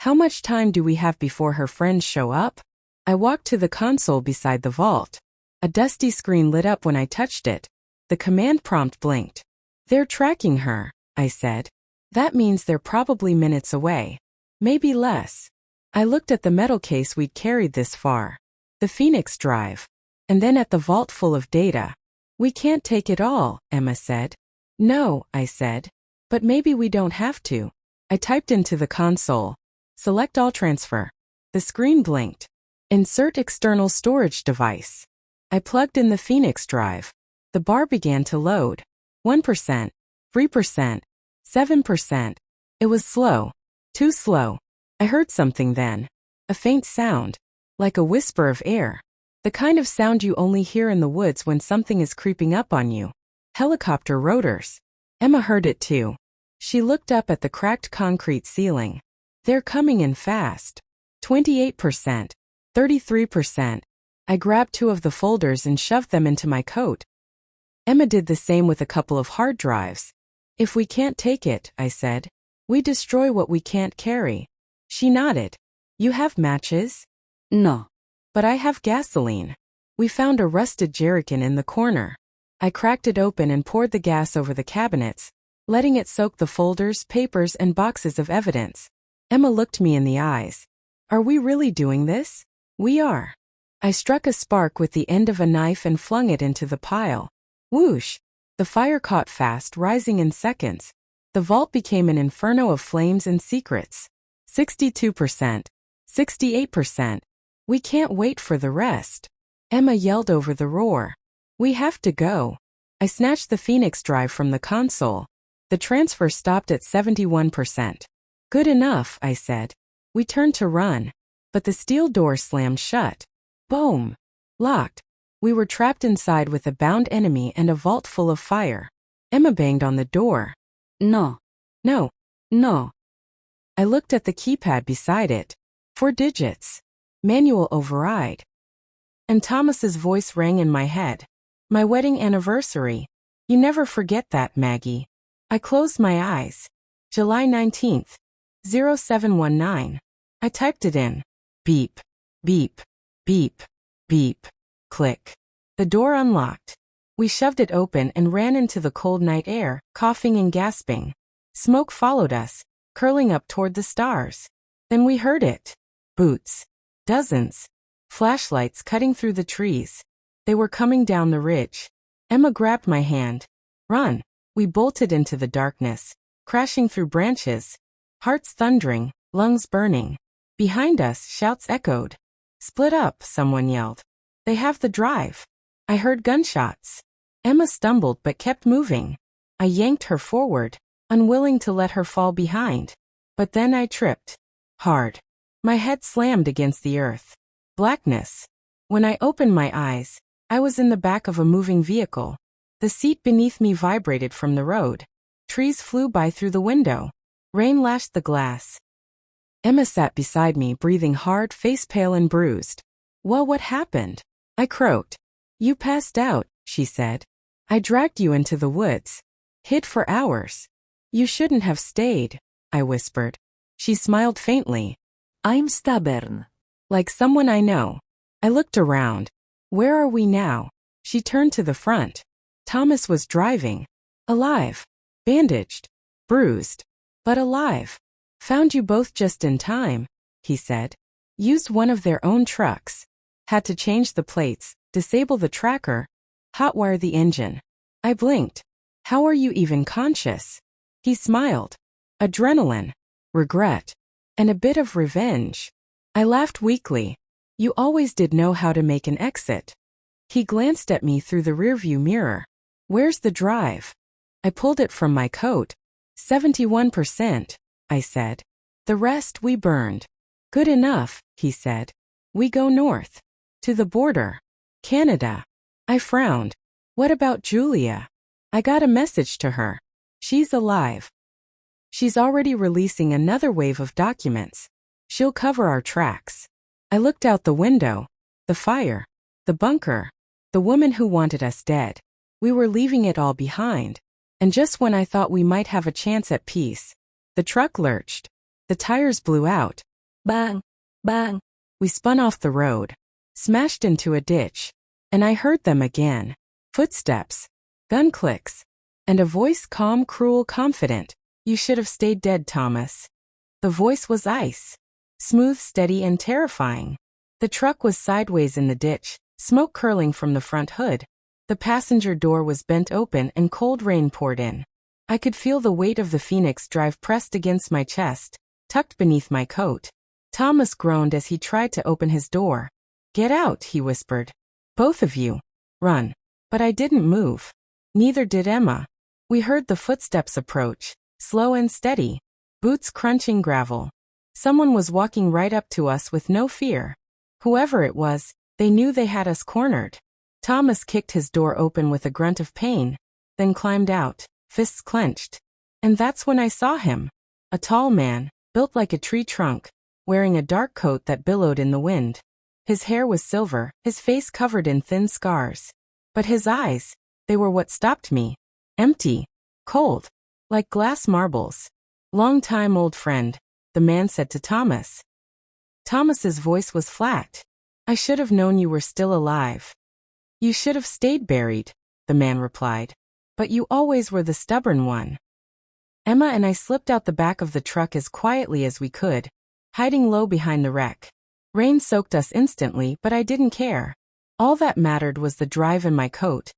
"How much time do we have before her friends show up?" I walked to the console beside the vault. A dusty screen lit up when I touched it. The command prompt blinked. "They're tracking her," I said. "That means they're probably minutes away. Maybe less." I looked at the metal case we'd carried this far. The Phoenix drive. And then at the vault full of data. "We can't take it all," Emma said. "No," I said. "But maybe we don't have to." I typed into the console. "Select all transfer." The screen blinked. "Insert external storage device." I plugged in the Phoenix drive. The bar began to load. 1%, 3%, 7%. It was slow. Too slow. I heard something then. A faint sound. Like a whisper of air. The kind of sound you only hear in the woods when something is creeping up on you. Helicopter rotors. Emma heard it too. She looked up at the cracked concrete ceiling. "They're coming in fast." 28%. 33%. I grabbed 2 of the folders and shoved them into my coat. Emma did the same with a couple of hard drives. "If we can't take it," I said, "we destroy what we can't carry." She nodded. "You have matches?" "No. But I have gasoline." We found a rusted jerrycan in the corner. I cracked it open and poured the gas over the cabinets, letting it soak the folders, papers, and boxes of evidence. Emma looked me in the eyes. "Are we really doing this?" "We are." I struck a spark with the end of a knife and flung it into the pile. Whoosh! The fire caught fast, rising in seconds. The vault became an inferno of flames and secrets. 62%. 68%. "We can't wait for the rest." Emma yelled over the roar. "We have to go." I snatched the Phoenix drive from the console. The transfer stopped at 71%. "Good enough," I said. We turned to run. But the steel door slammed shut. Boom! Locked. We were trapped inside with a bound enemy and a vault full of fire. Emma banged on the door. "No. No. No." I looked at the keypad beside it. 4 digits. Manual override. And Thomas's voice rang in my head. "My wedding anniversary. You never forget that, Maggie." I closed my eyes. July 19th. 0719. I typed it in. Beep. Beep. Beep. Beep. Click. The door unlocked. We shoved it open and ran into the cold night air, coughing and gasping. Smoke followed us, curling up toward the stars. Then we heard it. Boots. Dozens. Flashlights cutting through the trees. They were coming down the ridge. Emma grabbed my hand. "Run." We bolted into the darkness, crashing through branches. Hearts thundering, lungs burning. Behind us, shouts echoed. "Split up," someone yelled. "They have the drive." I heard gunshots. Emma stumbled but kept moving. I yanked her forward, unwilling to let her fall behind. But then I tripped. Hard. My head slammed against the earth. Blackness. When I opened my eyes, I was in the back of a moving vehicle. The seat beneath me vibrated from the road. Trees flew by through the window. Rain lashed the glass. Emma sat beside me, breathing hard, face pale and bruised. Well, what happened? I croaked. You passed out, she said. I dragged you into the woods. Hid for hours. You shouldn't have stayed, I whispered. She smiled faintly. I'm stubborn. Like someone I know. I looked around. Where are we now? She turned to the front. Thomas was driving. Alive. Bandaged. Bruised. But alive. Found you both just in time, he said. Used one of their own trucks. Had to change the plates, disable the tracker, hotwire the engine. I blinked. How are you even conscious? He smiled. Adrenaline. Regret. And a bit of revenge. I laughed weakly. You always did know how to make an exit. He glanced at me through the rearview mirror. Where's the drive? I pulled it from my coat. 71%, I said. The rest we burned. Good enough, he said. We go north. To the border. Canada. I frowned. What about Julia? I got a message to her. She's alive. She's already releasing another wave of documents. She'll cover our tracks. I looked out the window. The fire. The bunker. The woman who wanted us dead. We were leaving it all behind. And just when I thought we might have a chance at peace, the truck lurched. The tires blew out. Bang! Bang! We spun off the road. Smashed into a ditch. And I heard them again. Footsteps. Gun clicks. And a voice calm, cruel, confident. You should have stayed dead, Thomas. The voice was ice. Smooth, steady, and terrifying. The truck was sideways in the ditch, smoke curling from the front hood. The passenger door was bent open and cold rain poured in. I could feel the weight of the Phoenix drive pressed against my chest, tucked beneath my coat. Thomas groaned as he tried to open his door. Get out, he whispered. Both of you. Run. But I didn't move. Neither did Emma. We heard the footsteps approach, slow and steady, boots crunching gravel. Someone was walking right up to us with no fear. Whoever it was, they knew they had us cornered. Thomas kicked his door open with a grunt of pain, then climbed out, fists clenched. And that's when I saw him. A tall man, built like a tree trunk, wearing a dark coat that billowed in the wind. His hair was silver, his face covered in thin scars. But his eyes, they were what stopped me. Empty. Cold. Like glass marbles. Long-time old friend, the man said to Thomas. Thomas's voice was flat. I should have known you were still alive. You should have stayed buried, the man replied. But you always were the stubborn one. Emma and I slipped out the back of the truck as quietly as we could, hiding low behind the wreck. Rain soaked us instantly, but I didn't care. All that mattered was the drive in my coat,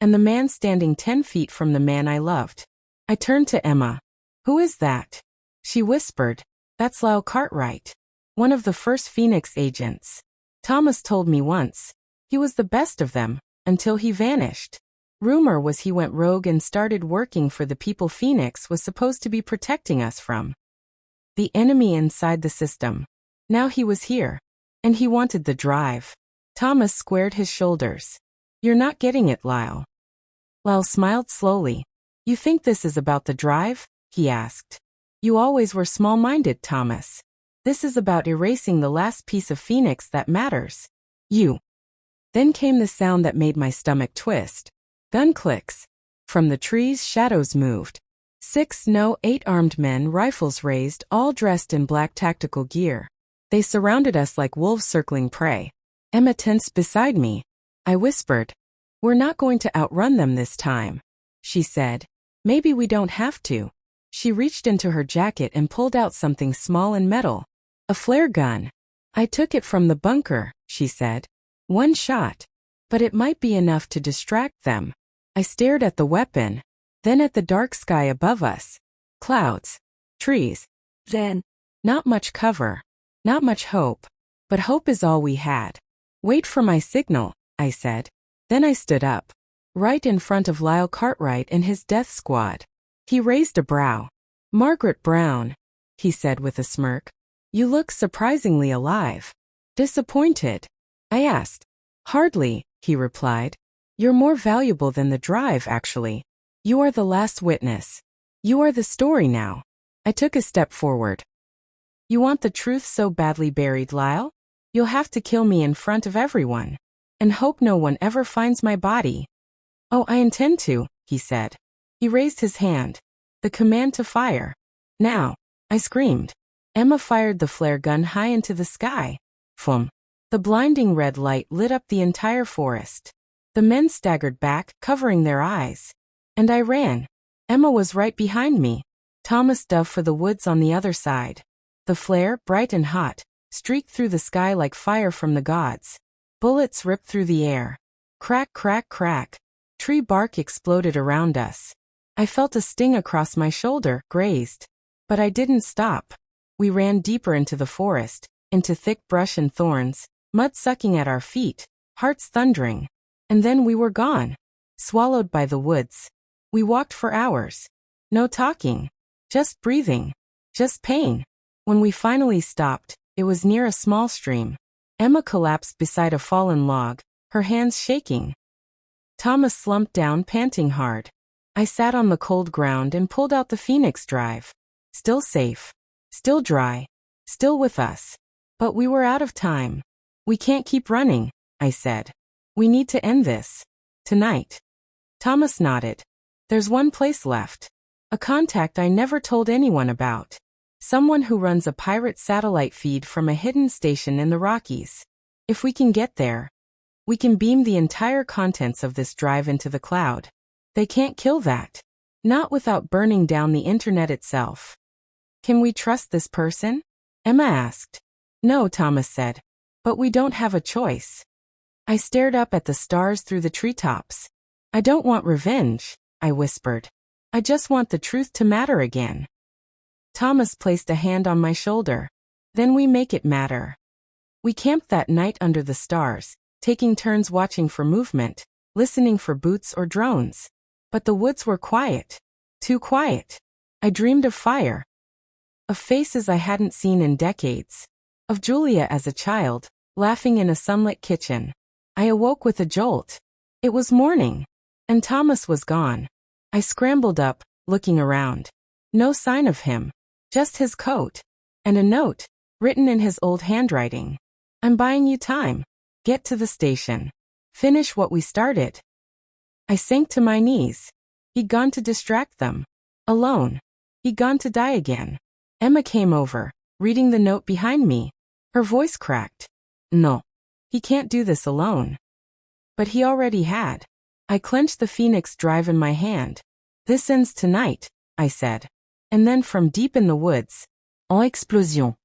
and the man standing 10 feet from the man I loved. I turned to Emma. Who is that? She whispered. That's Lyle Cartwright, one of the first Phoenix agents. Thomas told me once. He was the best of them, until he vanished. Rumor was he went rogue and started working for the people Phoenix was supposed to be protecting us from. The enemy inside the system. Now he was here, and he wanted the drive. Thomas squared his shoulders. You're not getting it, Lyle. Lyle smiled slowly. You think this is about the drive? He asked. You always were small-minded, Thomas. This is about erasing the last piece of Phoenix that matters. You. Then came the sound that made my stomach twist. Gun clicks. From the trees, shadows moved. 8 armed men, rifles raised, all dressed in black tactical gear. They surrounded us like wolves circling prey. Emma tensed beside me. I whispered. We're not going to outrun them this time, she said. Maybe we don't have to. She reached into her jacket and pulled out something small and metal. A flare gun. I took it from the bunker, she said. One shot. But it might be enough to distract them. I stared at the weapon, then at the dark sky above us. Clouds. Trees. Then, not much cover. Not much hope. But hope is all we had. Wait for my signal, I said. Then I stood up. Right in front of Lyle Cartwright and his death squad. He raised a brow. Margaret Brown, he said with a smirk. You look surprisingly alive. Disappointed. I asked. Hardly, he replied. You're more valuable than the drive, actually. You are the last witness. You are the story now. I took a step forward. You want the truth so badly buried, Lyle? You'll have to kill me in front of everyone. And hope no one ever finds my body. Oh, I intend to, he said. He raised his hand. The command to fire. Now, I screamed. Emma fired the flare gun high into the sky. Phum. The blinding red light lit up the entire forest. The men staggered back, covering their eyes. And I ran. Emma was right behind me. Thomas dove for the woods on the other side. The flare, bright and hot, streaked through the sky like fire from the gods. Bullets ripped through the air. Crack, crack, crack. Tree bark exploded around us. I felt a sting across my shoulder, grazed. But I didn't stop. We ran deeper into the forest, into thick brush and thorns, mud sucking at our feet, hearts thundering. And then we were gone. Swallowed by the woods. We walked for hours. No talking. Just breathing. Just pain. When we finally stopped, it was near a small stream. Emma collapsed beside a fallen log, her hands shaking. Thomas slumped down, panting hard. I sat on the cold ground and pulled out the Phoenix drive. Still safe. Still dry. Still with us. But we were out of time. We can't keep running, I said. We need to end this. Tonight. Thomas nodded. There's one place left. A contact I never told anyone about. Someone who runs a pirate satellite feed from a hidden station in the Rockies. If we can get there, we can beam the entire contents of this drive into the cloud. They can't kill that. Not without burning down the internet itself. Can we trust this person? Emma asked. No, Thomas said. But we don't have a choice. I stared up at the stars through the treetops. I don't want revenge, I whispered. I just want the truth to matter again. Thomas placed a hand on my shoulder. Then we make it matter. We camped that night under the stars, taking turns watching for movement, listening for boots or drones. But the woods were quiet. Too quiet. I dreamed of fire. Of faces I hadn't seen in decades. Of Julia as a child, laughing in a sunlit kitchen. I awoke with a jolt. It was morning. And Thomas was gone. I scrambled up, looking around. No sign of him. Just his coat. And a note, written in his old handwriting. I'm buying you time. Get to the station. Finish what we started. I sank to my knees. He'd gone to distract them. Alone. He'd gone to die again. Emma came over, reading the note behind me. Her voice cracked. No. He can't do this alone. But he already had. I clenched the Phoenix drive in my hand. This ends tonight, I said. And then from deep in the woods, en explosion.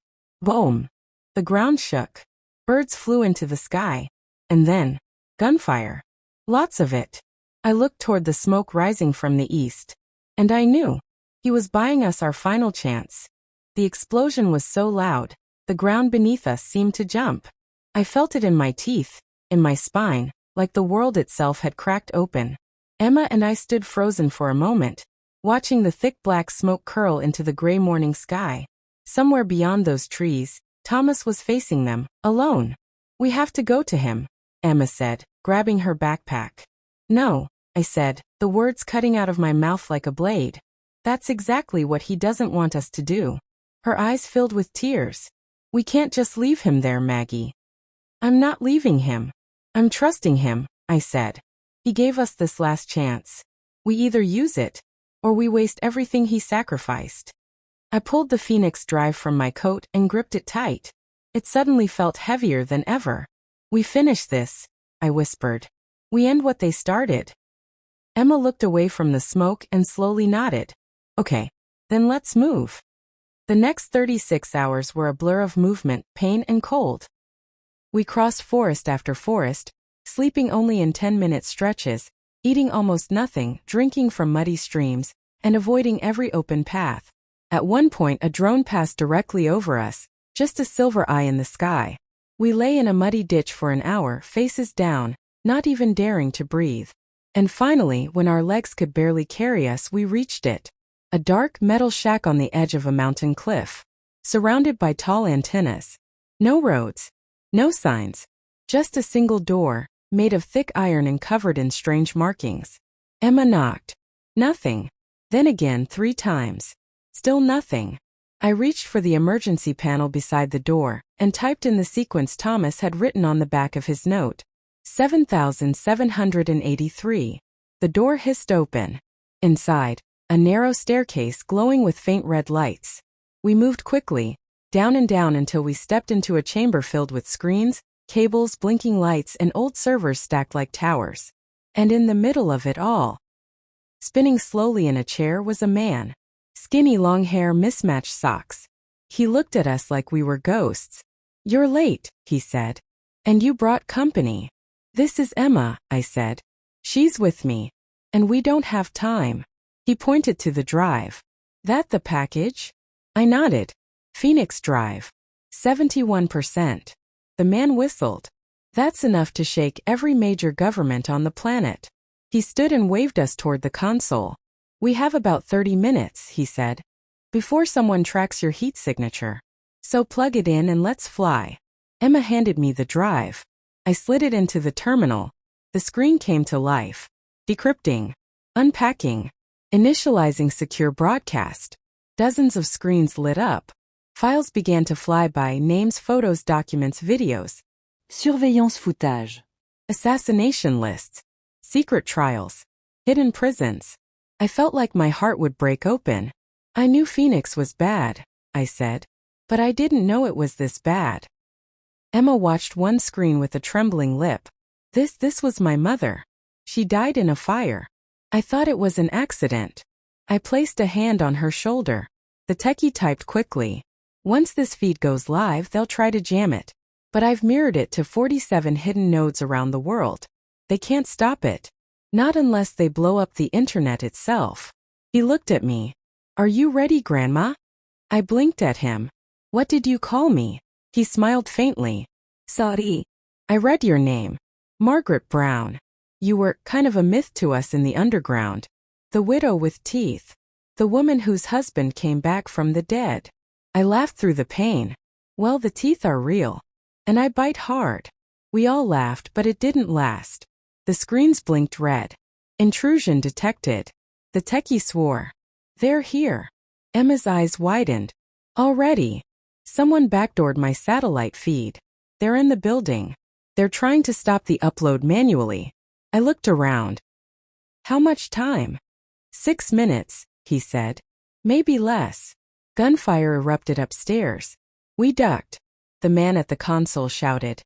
Boom. The ground shook. Birds flew into the sky. And then, gunfire. Lots of it. I looked toward the smoke rising from the east. And I knew. He was buying us our final chance. The explosion was so loud, the ground beneath us seemed to jump. I felt it in my teeth, in my spine, like the world itself had cracked open. Emma and I stood frozen for a moment, watching the thick black smoke curl into the gray morning sky. Somewhere beyond those trees, Thomas was facing them, alone. We have to go to him, Emma said, grabbing her backpack. No, I said, the words cutting out of my mouth like a blade. That's exactly what he doesn't want us to do. Her eyes filled with tears. We can't just leave him there, Maggie. I'm not leaving him. I'm trusting him, I said. He gave us this last chance. We either use it, or we waste everything he sacrificed. I pulled the Phoenix drive from my coat and gripped it tight. It suddenly felt heavier than ever. We finish this, I whispered. We end what they started. Emma looked away from the smoke and slowly nodded. Okay, then let's move. The next 36 hours were a blur of movement, pain, and cold. We crossed forest after forest, sleeping only in 10-minute stretches, eating almost nothing, drinking from muddy streams, and avoiding every open path. At one point, a drone passed directly over us, just a silver eye in the sky. We lay in a muddy ditch for an hour, faces down, not even daring to breathe. And finally, when our legs could barely carry us, we reached it. A dark metal shack on the edge of a mountain cliff, surrounded by tall antennas. No roads. No signs. Just a single door, made of thick iron and covered in strange markings. Emma knocked. Nothing. Then again 3 times. Still nothing. I reached for the emergency panel beside the door and typed in the sequence Thomas had written on the back of his note. 7783. The door hissed open. Inside, a narrow staircase glowing with faint red lights. We moved quickly, down and down until we stepped into a chamber filled with screens, cables, blinking lights, and old servers stacked like towers. And in the middle of it all, spinning slowly in a chair, was a man. Skinny, long hair, mismatched socks. He looked at us like we were ghosts. "You're late," he said. "And you brought company." "This is Emma," I said. "She's with me. And we don't have time." He pointed to the drive. "That the package?" I nodded. "Phoenix Drive. 71%. The man whistled. "That's enough to shake every major government on the planet." He stood and waved us toward the console. "We have about 30 minutes, he said, "before someone tracks your heat signature. So plug it in and let's fly." Emma handed me the drive. I slid it into the terminal. The screen came to life. Decrypting. Unpacking. Initializing secure broadcast. Dozens of screens lit up. Files began to fly by: names, photos, documents, videos. Surveillance footage. Assassination lists. Secret trials. Hidden prisons. I felt like my heart would break open. "I knew Phoenix was bad," I said. "But I didn't know it was this bad." Emma watched one screen with a trembling lip. This was my mother. She died in a fire. I thought it was an accident. I placed a hand on her shoulder. The techie typed quickly. "Once this feed goes live, they'll try to jam it. But I've mirrored it to 47 hidden nodes around the world. They can't stop it. Not unless they blow up the internet itself." He looked at me. "Are you ready, Grandma?" I blinked at him. "What did you call me?" He smiled faintly. "Sorry. I read your name. Margaret Brown. You were kind of a myth to us in the underground. The widow with teeth. The woman whose husband came back from the dead." I laughed through the pain. "Well, the teeth are real. And I bite hard." We all laughed, but it didn't last. The screens blinked red. Intrusion detected. The techie swore. "They're here." Emma's eyes widened. "Already? Someone backdoored my satellite feed. They're in the building. They're trying to stop the upload manually." I looked around. "How much time?" 6 minutes, he said. "Maybe less." Gunfire erupted upstairs. We ducked. The man at the console shouted,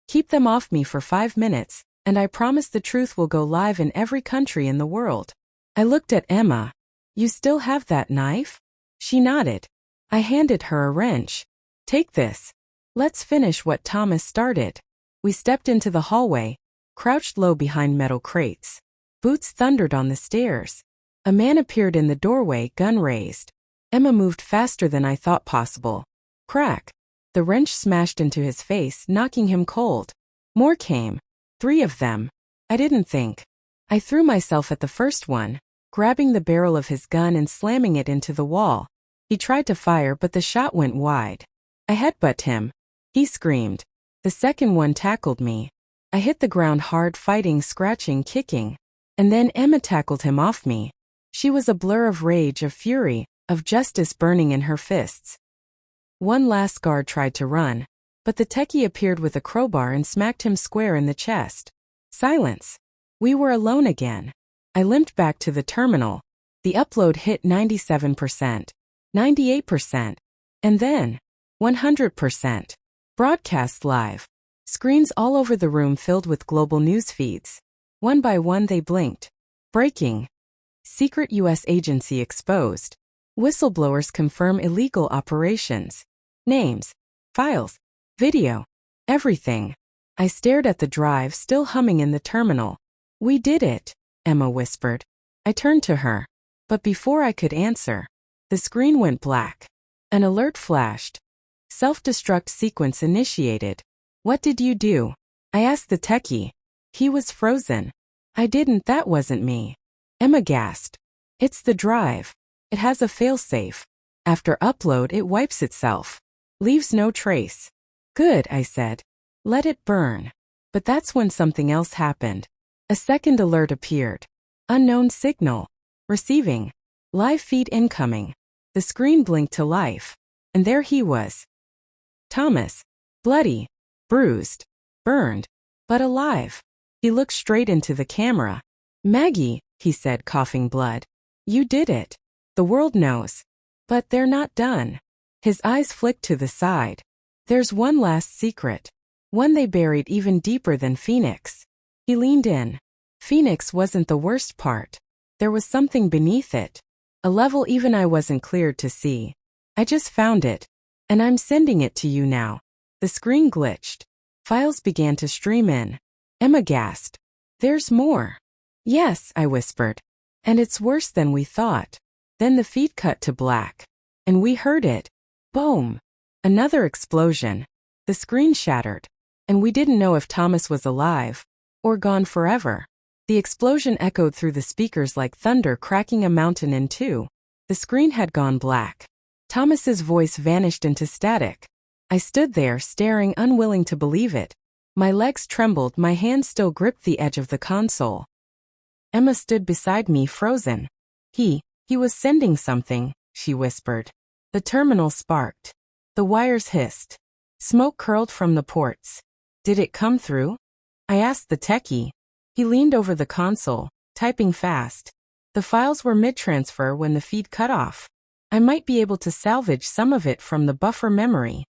"Keep them off me for 5 minutes, and I promise the truth will go live in every country in the world." I looked at Emma. "You still have that knife?" She nodded. I handed her a wrench. "Take this. Let's finish what Thomas started." We stepped into the hallway, crouched low behind metal crates. Boots thundered on the stairs. A man appeared in the doorway, gun raised. Emma moved faster than I thought possible. Crack. The wrench smashed into his face, knocking him cold. More came. 3 of them. I didn't think. I threw myself at the first one, grabbing the barrel of his gun and slamming it into the wall. He tried to fire, but the shot went wide. I headbutt him. He screamed. The second one tackled me. I hit the ground hard, fighting, scratching, kicking. And then Emma tackled him off me. She was a blur of rage, of fury, of justice burning in her fists. One last guard tried to run, but the techie appeared with a crowbar and smacked him square in the chest. Silence. We were alone again. I limped back to the terminal. The upload hit 97%, 98%, and then 100%. Broadcast live. Screens all over the room filled with global news feeds. One by one they blinked. Breaking. Secret U.S. agency exposed. Whistleblowers confirm illegal operations. Names. Files. Video. Everything. I stared at the drive, still humming in the terminal. "We did it," Emma whispered. I turned to her. But before I could answer, the screen went black. An alert flashed. Self-destruct sequence initiated. "What did you do?" I asked the techie. He was frozen. "I didn't, that wasn't me." Emma gasped. "It's the drive. It has a failsafe. After upload, it wipes itself. Leaves no trace." "Good," I said. "Let it burn." But that's when something else happened. A second alert appeared. Unknown signal. Receiving. Live feed incoming. The screen blinked to life. And there he was. Thomas. Bloody. Bruised. Burned. But alive. He looked straight into the camera. Maggie, he said, coughing blood. You did it. The world knows. But they're not done. His eyes flicked to the side. There's one last secret. One they buried even deeper than Phoenix. He leaned in. Phoenix wasn't the worst part. There was something beneath it. A level even I wasn't cleared to see. I just found it. And I'm sending it to you now. The screen glitched. Files began to stream in. Emma gasped. There's more. Yes, I whispered. And it's worse than we thought. Then the feed cut to black. And we heard it. Boom. Another explosion. The screen shattered. And we didn't know if Thomas was alive. Or gone forever. The explosion echoed through the speakers like thunder cracking a mountain in two. The screen had gone black. Thomas's voice vanished into static. I stood there, staring, unwilling to believe it. My legs trembled, my hands still gripped the edge of the console. Emma stood beside me, frozen. He was sending something, she whispered. The terminal sparked. The wires hissed. Smoke curled from the ports. Did it come through? I asked the techie. He leaned over the console, typing fast. The files were mid-transfer when the feed cut off. I might be able to salvage some of it from the buffer memory.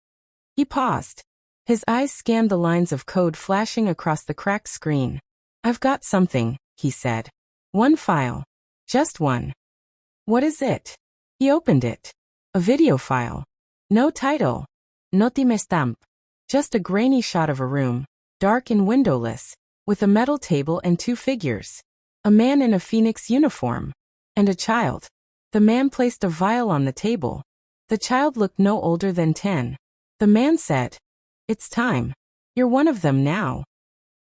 He paused. His eyes scanned the lines of code flashing across the cracked screen. I've got something, he said. One file. Just one. What is it? He opened it. A video file. No title. No timestamp. Just a grainy shot of a room, dark and windowless, with a metal table and two figures. A man in a Phoenix uniform. And a child. The man placed a vial on the table. The child looked no older than 10. The man said, "It's time. You're one of them now."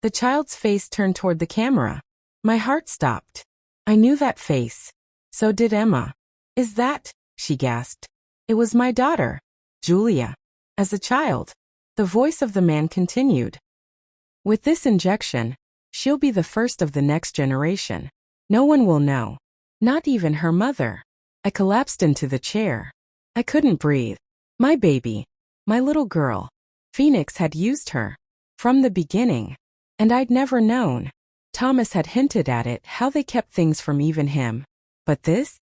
The child's face turned toward the camera. My heart stopped. I knew that face. So did Emma. Is that? She gasped. It was my daughter, Julia. As a child. The voice of the man continued. With this injection, she'll be the first of the next generation. No one will know. Not even her mother. I collapsed into the chair. I couldn't breathe. My baby. My little girl. Phoenix had used her. From the beginning. And I'd never known. Thomas had hinted at it, how they kept things from even him. But this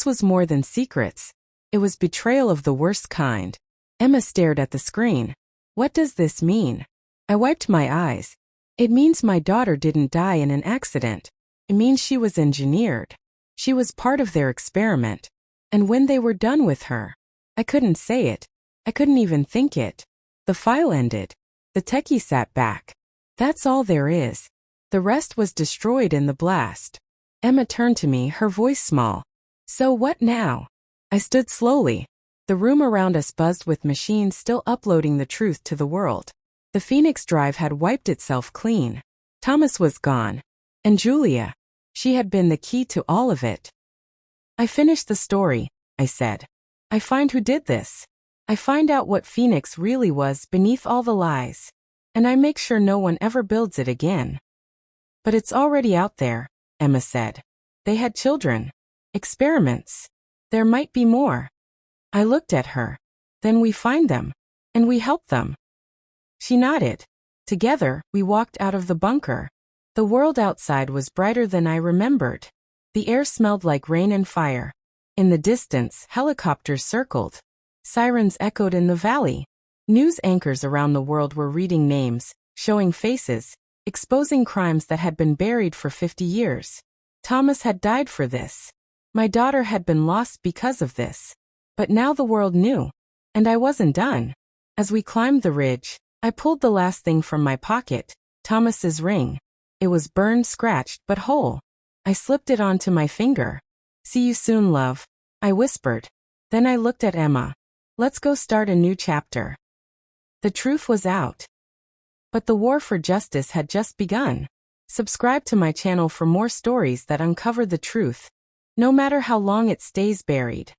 was more than secrets. It was betrayal of the worst kind. Emma stared at the screen. What does this mean? I wiped my eyes. It means my daughter didn't die in an accident. It means she was engineered. She was part of their experiment. And when they were done with her, I couldn't say it. I couldn't even think it. The file ended. The techie sat back. That's all there is. The rest was destroyed in the blast. Emma turned to me, her voice small. So what now? I stood slowly. The room around us buzzed with machines still uploading the truth to the world. The Phoenix drive had wiped itself clean. Thomas was gone. And Julia. She had been the key to all of it. I finished the story, I said. I find who did this. I find out what Phoenix really was beneath all the lies. And I make sure no one ever builds it again. But it's already out there, Emma said. They had children. Experiments. There might be more. I looked at her. Then we find them. And we help them. She nodded. Together, we walked out of the bunker. The world outside was brighter than I remembered. The air smelled like rain and fire. In the distance, helicopters circled. Sirens echoed in the valley. News anchors around the world were reading names, showing faces, exposing crimes that had been buried for 50 years. Thomas had died for this. My daughter had been lost because of this. But now the world knew. And I wasn't done. As we climbed the ridge, I pulled the last thing from my pocket, Thomas's ring. It was burned, scratched, but whole. I slipped it onto my finger. See you soon, love, I whispered. Then I looked at Emma. Let's go start a new chapter. The truth was out. But the war for justice had just begun. Subscribe to my channel for more stories that uncover the truth, no matter how long it stays buried.